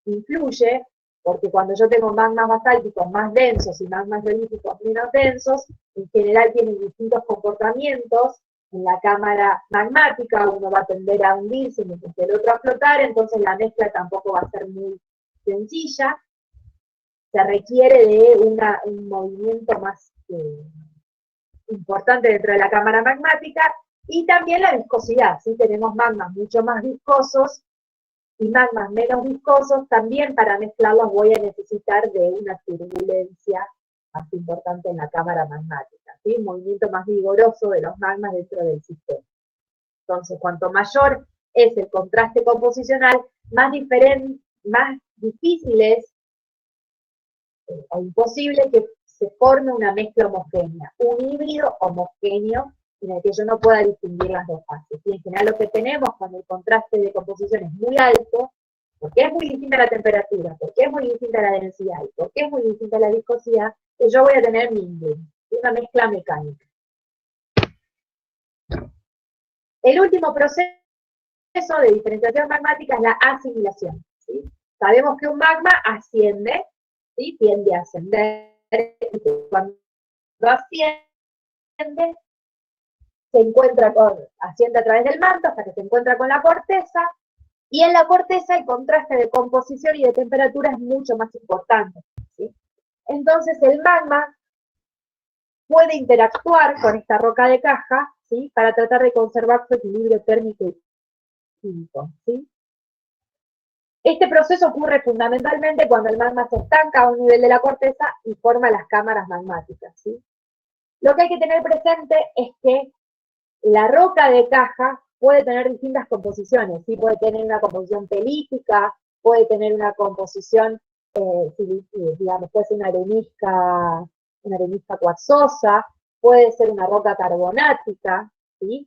influye, porque cuando yo tengo magmas basálticos más densos y magmas riolíticos menos densos, en general tienen distintos comportamientos en la cámara magmática, uno va a tender a hundirse mientras que el otro a flotar, entonces la mezcla tampoco va a ser muy sencilla, se requiere de un movimiento más importante dentro de la cámara magmática, y también la viscosidad, ¿sí? Tenemos magmas mucho más viscosos y magmas menos viscosos, también para mezclarlos voy a necesitar de una turbulencia más importante en la cámara magmática, ¿sí? Un movimiento más vigoroso de los magmas dentro del sistema. Entonces, cuanto mayor es el contraste composicional, más difícil es o imposible que se forme una mezcla homogénea, un híbrido homogéneo en el que yo no pueda distinguir las dos fases. Y en general lo que tenemos cuando el contraste de composición es muy alto, porque es muy distinta la temperatura, porque es muy distinta la densidad, y porque es muy distinta la viscosidad, que yo voy a tener mingling, una mezcla mecánica. El último proceso de diferenciación magmática es la asimilación, ¿sí? Sabemos que un magma asciende, ¿sí? Tiende a ascender, y cuando asciende, asciende a través del manto hasta que se encuentra con la corteza, y en la corteza el contraste de composición y de temperatura es mucho más importante, ¿sí? Entonces el magma puede interactuar con esta roca de caja, ¿sí? Para tratar de conservar su equilibrio térmico y químico, ¿sí? Este proceso ocurre fundamentalmente cuando el magma se estanca a un nivel de la corteza y forma las cámaras magmáticas, ¿sí? Lo que hay que tener presente es que la roca de caja puede tener distintas composiciones, ¿sí? Puede tener una composición pelítica, puede tener una composición, digamos, puede ser una arenisca cuarzosa, puede ser una roca carbonática, ¿sí?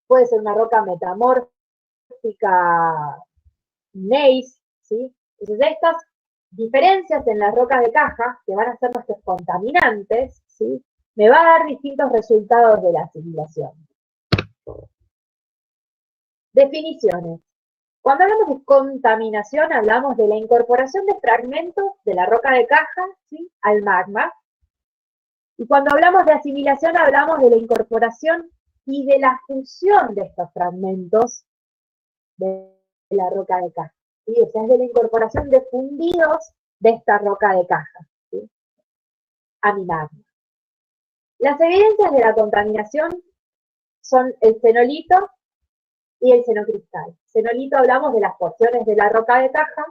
Puede ser una roca metamórfica característica NACE, ¿sí? Entonces estas diferencias en las rocas de caja, que van a ser nuestros contaminantes, ¿sí? Me va a dar distintos resultados de la asimilación. Definiciones. Cuando hablamos de contaminación, hablamos de la incorporación de fragmentos de la roca de caja, ¿sí?, al magma. Y cuando hablamos de asimilación, hablamos de la incorporación y de la fusión de estos fragmentos de la roca de caja, ¿sí? O sea, es de la incorporación de fundidos de esta roca de caja, ¿sí?, a mi magma. Las evidencias de la contaminación son el fenolito y el xenocristal. Xenolito hablamos de las porciones de la roca de caja,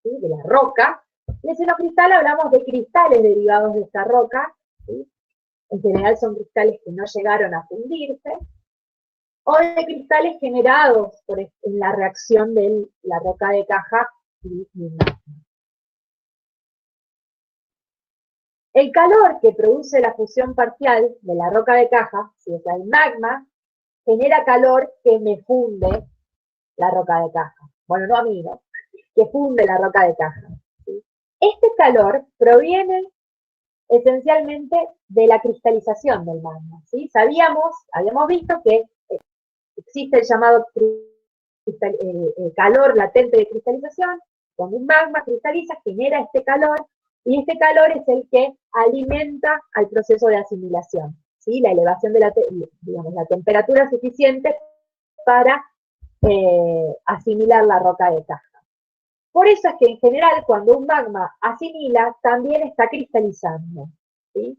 ¿sí?, de la roca, y el xenocristal hablamos de cristales derivados de esta roca, ¿sí? En general son cristales que no llegaron a fundirse, o de cristales generados en la reacción de la roca de caja y el magma. El calor que produce la fusión parcial de la roca de caja, ¿sí?, o sea, el magma, genera calor que me funde la roca de caja. Bueno, no a mí, ¿no?, que funde la roca de caja, ¿sí? Este calor proviene esencialmente de la cristalización del magma, ¿sí? Habíamos visto que existe el llamado calor latente de cristalización. Cuando un magma cristaliza, genera este calor, y este calor es el que alimenta al proceso de asimilación, ¿sí? La elevación de la temperatura suficiente para asimilar la roca de caja. Por eso es que en general cuando un magma asimila, también está cristalizando, ¿sí?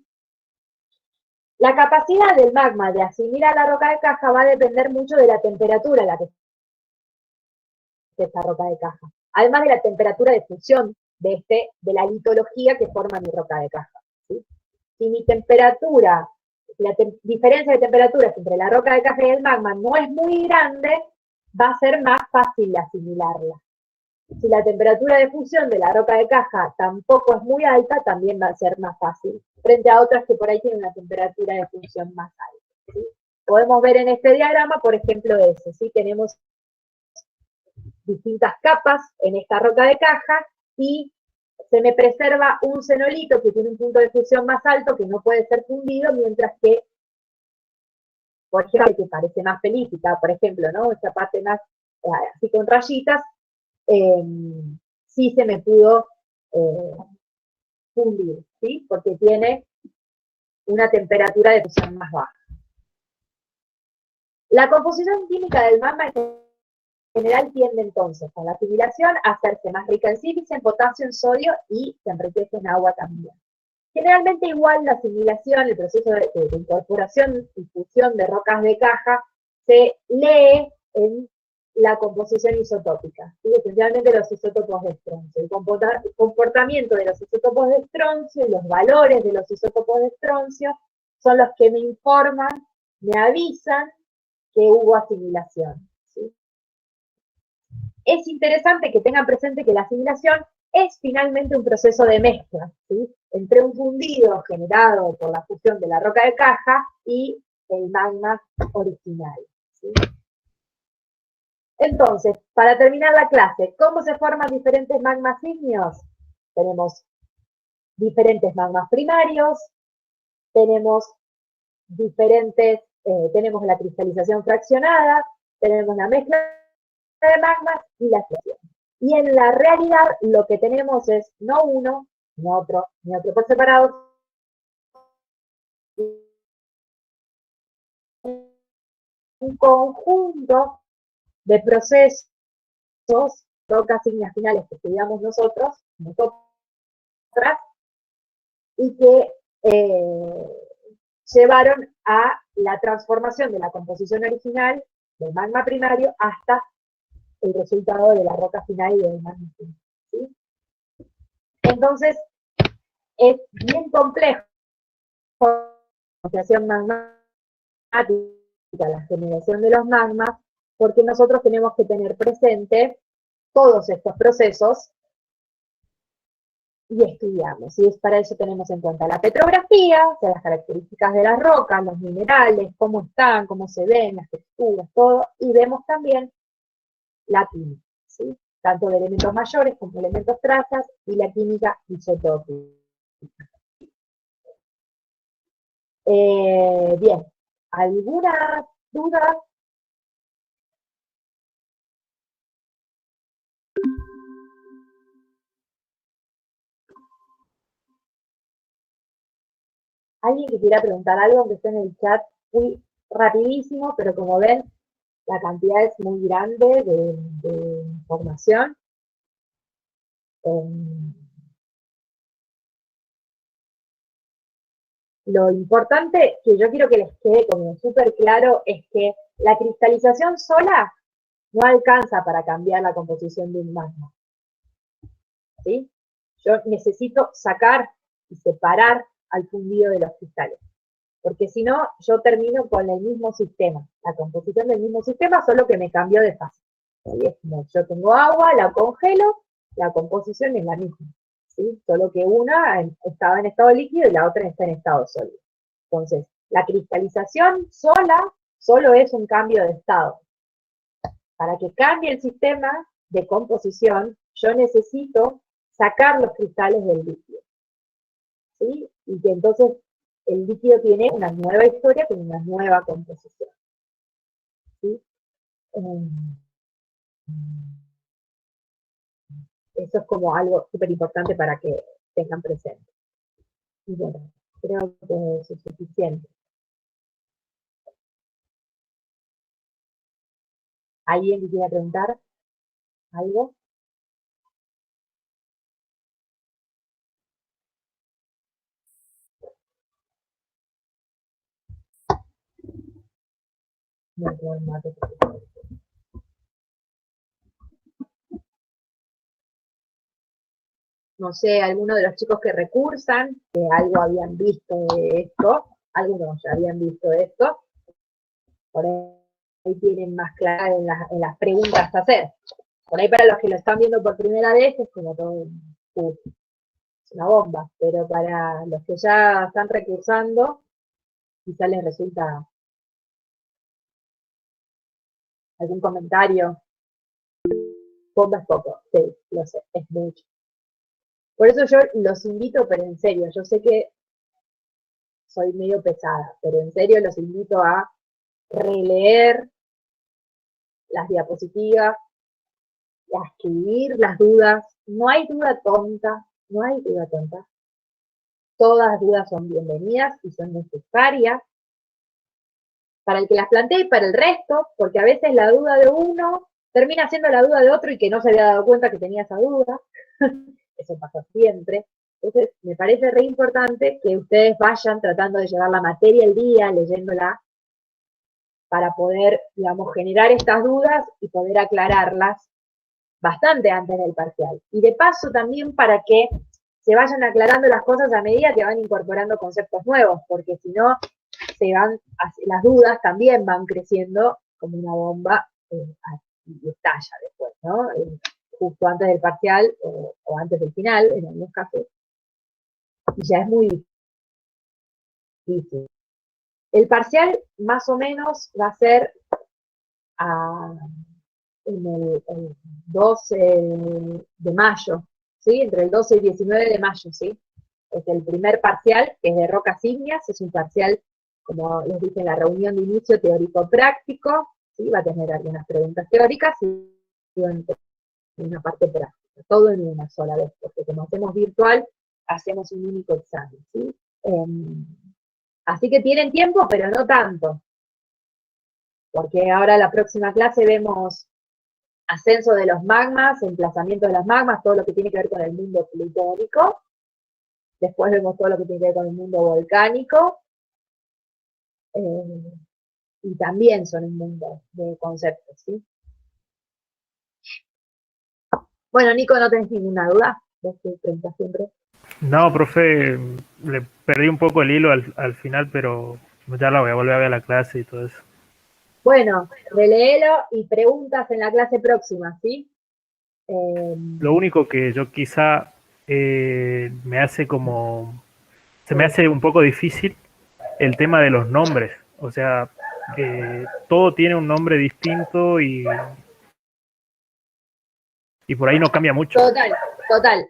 La capacidad del magma de asimilar la roca de caja va a depender mucho de la temperatura a la que esté esta roca de caja, además de la temperatura de fusión de la litología que forma mi roca de caja, ¿sí? Si mi temperatura, la diferencia de temperaturas entre la roca de caja y el magma no es muy grande, va a ser más fácil asimilarla. Si la temperatura de fusión de la roca de caja tampoco es muy alta, también va a ser más fácil, frente a otras que por ahí tienen una temperatura de fusión más alta, ¿sí? Podemos ver en este diagrama, por ejemplo, eso, ¿sí? Tenemos distintas capas en esta roca de caja y se me preserva un xenolito que tiene un punto de fusión más alto que no puede ser fundido, mientras que, por ejemplo, que parece más pelítica, por ejemplo, ¿no?, esta parte más así con rayitas, sí se me pudo fundir, ¿sí?, porque tiene una temperatura de fusión más baja. La composición química del magma en general tiende entonces a la asimilación a hacerse más rica en sílice, en potasio, en sodio, y se enriquece en agua también. Generalmente igual la asimilación, el proceso de incorporación y fusión de rocas de caja, se lee en la composición isotópica, ¿sí? Esencialmente los isótopos de estroncio. El comportamiento de los isótopos de estroncio y los valores de los isótopos de estroncio son los que me informan, me avisan que hubo asimilación, ¿sí? Es interesante que tengan presente que la asimilación es finalmente un proceso de mezcla, ¿sí?, entre un fundido generado por la fusión de la roca de caja y el magma original, ¿sí? Entonces, para terminar la clase, ¿cómo se forman diferentes magmas ígneos? Tenemos diferentes magmas primarios, tenemos tenemos la cristalización fraccionada, tenemos la mezcla de magmas y la fusión. Y en la realidad lo que tenemos es no uno, ni otro por separado, un conjunto de procesos, rocas ígneas finales que estudiamos nosotras, y que llevaron a la transformación de la composición original del magma primario hasta el resultado de la roca final y del magma final, ¿sí? Entonces, es bien complejo la asociación magmática, la generación de los magmas, porque nosotros tenemos que tener presente todos estos procesos y estudiamos. Y para eso tenemos en cuenta la petrografía, o sea, las características de las rocas, los minerales, cómo están, cómo se ven, las texturas, todo, y vemos también la química, ¿sí? Tanto de elementos mayores como elementos trazas y la química isotópica. Bien, ¿alguna duda? ¿Alguien que quiera preguntar algo, aunque esté en el chat? Muy rapidísimo, pero como ven, la cantidad es muy grande de información. Lo importante que yo quiero que les quede como súper claro es que la cristalización sola no alcanza para cambiar la composición de un magma, ¿sí? Yo necesito sacar y separar al fundido de los cristales, porque si no, yo termino con el mismo sistema, la composición del mismo sistema, solo que me cambió de fase. ¿Sí? Es como yo tengo agua, la congelo, la composición es la misma, ¿sí? Solo que una estaba en estado líquido y la otra está en estado sólido. Entonces, la cristalización sola solo es un cambio de estado. Para que cambie el sistema de composición, yo necesito sacar los cristales del líquido, ¿sí? Y que entonces el líquido tiene una nueva historia con una nueva composición, ¿sí? Eso es como algo súper importante para que tengan presente. Y bueno, creo que eso es suficiente. ¿Alguien que quiera preguntar algo? No sé, alguno de los chicos que recursan, que algo habían visto de esto, algunos ya habían visto esto, por ahí tienen más claro en las preguntas a hacer. Por ahí para los que lo están viendo por primera vez es como todo es una bomba, pero para los que ya están recursando, quizá les resulta algún comentario. Bomba es poco, sí, lo sé, es mucho. Por eso yo los invito, pero en serio, yo sé que soy medio pesada, pero en serio los invito a releer las diapositivas, a escribir las dudas. No hay duda tonta, no hay duda tonta. Todas las dudas son bienvenidas y son necesarias para el que las plantee y para el resto, porque a veces la duda de uno termina siendo la duda de otro y que no se había dado cuenta que tenía esa duda. Eso pasa siempre. Entonces, me parece re importante que ustedes vayan tratando de llevar la materia al día, leyéndola, para poder, digamos, generar estas dudas y poder aclararlas bastante antes del parcial. Y de paso también para que se vayan aclarando las cosas a medida que van incorporando conceptos nuevos, porque si no, las dudas también van creciendo como una bomba y estalla después, ¿no? Justo antes del parcial o antes del final, en algunos casos, y ya es muy difícil. El parcial más o menos va a ser en el 12 de mayo, ¿sí? Entre el 12 y 19 de mayo, ¿sí? Es el primer parcial, que es de rocas ígneas, es un parcial, como les dije en la reunión de inicio, teórico-práctico, ¿sí? Va a tener algunas preguntas teóricas y una parte práctica, todo en una sola vez, porque como hacemos virtual, hacemos un único examen, ¿sí? Así que tienen tiempo, pero no tanto, porque ahora la próxima clase vemos ascenso de los magmas, emplazamiento de las magmas, todo lo que tiene que ver con el mundo plutónico. Después vemos todo lo que tiene que ver con el mundo volcánico. Y también son un mundo de conceptos, ¿sí? Bueno, Nico, ¿no tenés ninguna duda? ¿Ves que preguntas siempre? No, profe, le perdí un poco el hilo al final, pero ya la voy a volver a ver a la clase y todo eso. Bueno, releelo y preguntas en la clase próxima, ¿sí? Lo único que yo quizá me hace como, se me Sí. hace un poco difícil el tema de los nombres. O sea, todo tiene un nombre distinto y Y por ahí no cambia mucho. Total, total.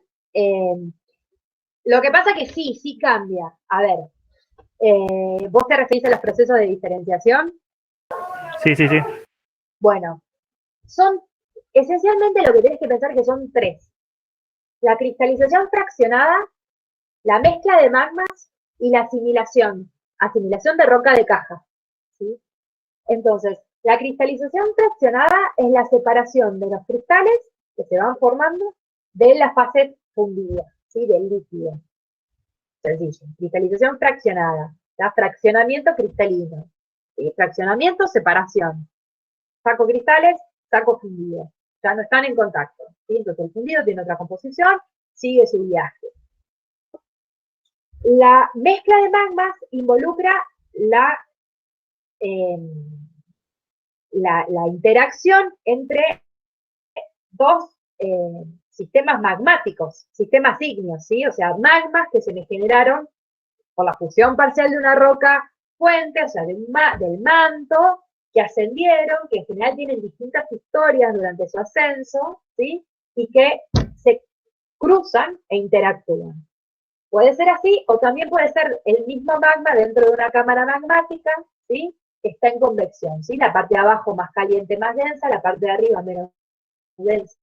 Lo que pasa que sí cambia. A ver, ¿vos te referís a los procesos de diferenciación? Sí, sí, sí. Bueno, son esencialmente lo que tenés que pensar que son tres. La cristalización fraccionada, la mezcla de magmas y la asimilación de roca de caja. ¿Sí? Entonces, la cristalización fraccionada es la separación de los cristales que se van formando de la fase fundida, ¿sí? Del líquido. Sencillo. Cristalización fraccionada. Fraccionamiento cristalino. ¿Sí? Fraccionamiento, separación. Saco cristales, saco fundidos. Ya no están en contacto. ¿Sí? Entonces el fundido tiene otra composición, sigue su viaje. La mezcla de magmas involucra la, eh, la interacción entre dos sistemas magmáticos, sistemas ígneos, ¿sí? O sea, magmas que se me generaron por la fusión parcial de una roca fuente, o sea, del manto, que ascendieron, que en general tienen distintas historias durante su ascenso, ¿sí? Y que se cruzan e interactúan. Puede ser así, o también puede ser el mismo magma dentro de una cámara magmática, ¿sí? Que está en convección, ¿sí? La parte de abajo más caliente, más densa, la parte de arriba menos densa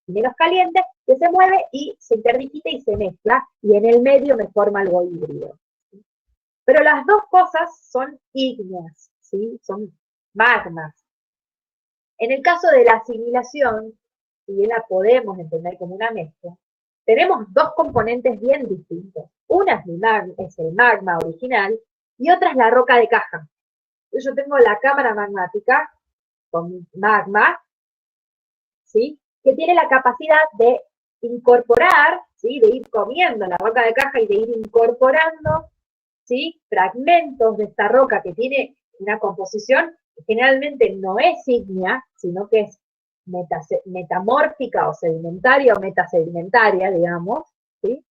y menos caliente, que se mueve y se interdigita y se mezcla, y en el medio me forma algo híbrido. Pero las dos cosas son ígneas, ¿sí? Son magmas. En el caso de la asimilación, si bien la podemos entender como una mezcla, tenemos dos componentes bien distintos. Una es el magma original y otra es la roca de caja. Yo tengo la cámara magmática con magma, ¿sí? Que tiene la capacidad de incorporar, ¿sí? De ir comiendo la roca de caja y de ir incorporando, ¿sí? Fragmentos de esta roca que tiene una composición que generalmente no es ígnea, sino que es metamórfica o sedimentaria o metasedimentaria, digamos, ¿sí?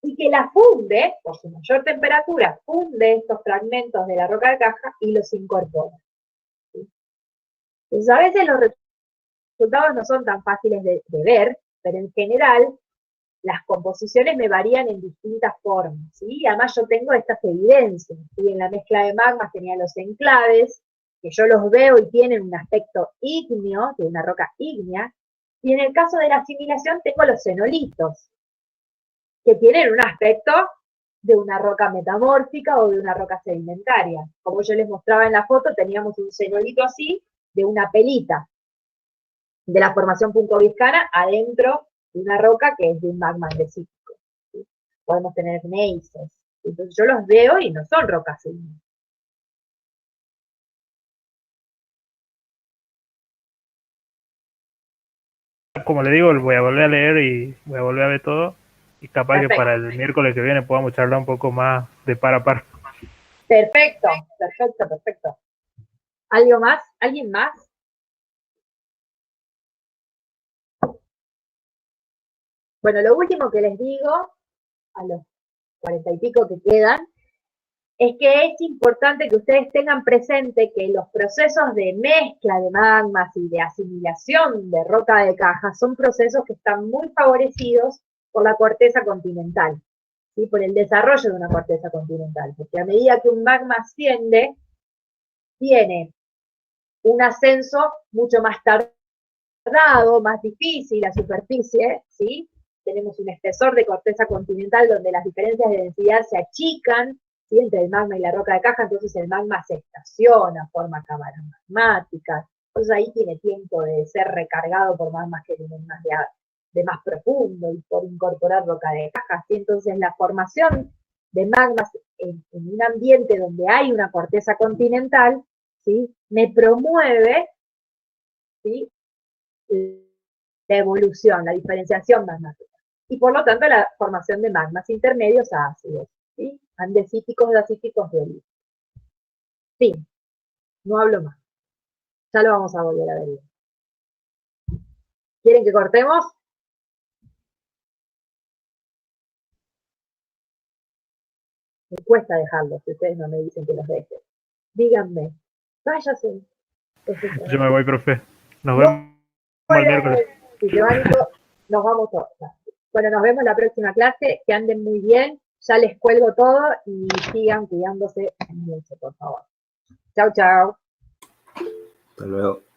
Y que la funde, por su mayor temperatura, funde estos fragmentos de la roca de caja y los incorpora. ¿Sí? Entonces, a veces los resultados no son tan fáciles de ver, pero en general las composiciones me varían en distintas formas, ¿sí? Además yo tengo estas evidencias, ¿sí? En la mezcla de magmas tenía los enclaves, que yo los veo y tienen un aspecto ígneo, de una roca ígnea, y en el caso de la asimilación tengo los cenolitos, que tienen un aspecto de una roca metamórfica o de una roca sedimentaria. Como yo les mostraba en la foto, teníamos un cenolito así, de una pelita, de la formación puncoviscana adentro de una roca que es de un magma andesítico. ¿Sí? Podemos tener gneisses. Entonces yo los veo y no son rocas ígneas. Como le digo, voy a volver a leer y voy a volver a ver todo. Y capaz que para Perfecto, el miércoles que viene podamos charlar un poco más de par a par. perfecto, perfecto, perfecto. ¿Algo más? ¿Alguien más? Bueno, lo último que les digo, a los 40 y pico que quedan, es que es importante que ustedes tengan presente que los procesos de mezcla de magmas y de asimilación de roca de caja son procesos que están muy favorecidos por la corteza continental, ¿sí? Por el desarrollo de una corteza continental, porque a medida que un magma asciende, tiene un ascenso mucho más tardado, más difícil a superficie, ¿sí? Tenemos un espesor de corteza continental donde las diferencias de densidad se achican, ¿sí? Entre el magma y la roca de caja, entonces el magma se estaciona, forma cámaras magmáticas, entonces ahí tiene tiempo de ser recargado por magmas que vienen más de más profundo y por incorporar roca de caja, ¿sí? Entonces la formación de magmas en un ambiente donde hay una corteza continental, ¿sí? Me promueve, ¿sí? La evolución, la diferenciación magmática. Y por lo tanto la formación de magmas intermedios a ácidos, ¿sí? Andesíticos, dacíticos, de Sí, no hablo más. Ya lo vamos a volver a ver. ¿Quieren que cortemos? Me cuesta dejarlos, si ustedes no me dicen que los dejen. Díganme, váyase. Yo me voy, profe. Nos Muy vemos el miércoles. Si se va Nico, nos vamos todos. Bueno, nos vemos en la próxima clase, que anden muy bien, ya les cuelgo todo y sigan cuidándose mucho, por favor. Chau, chau. Hasta luego.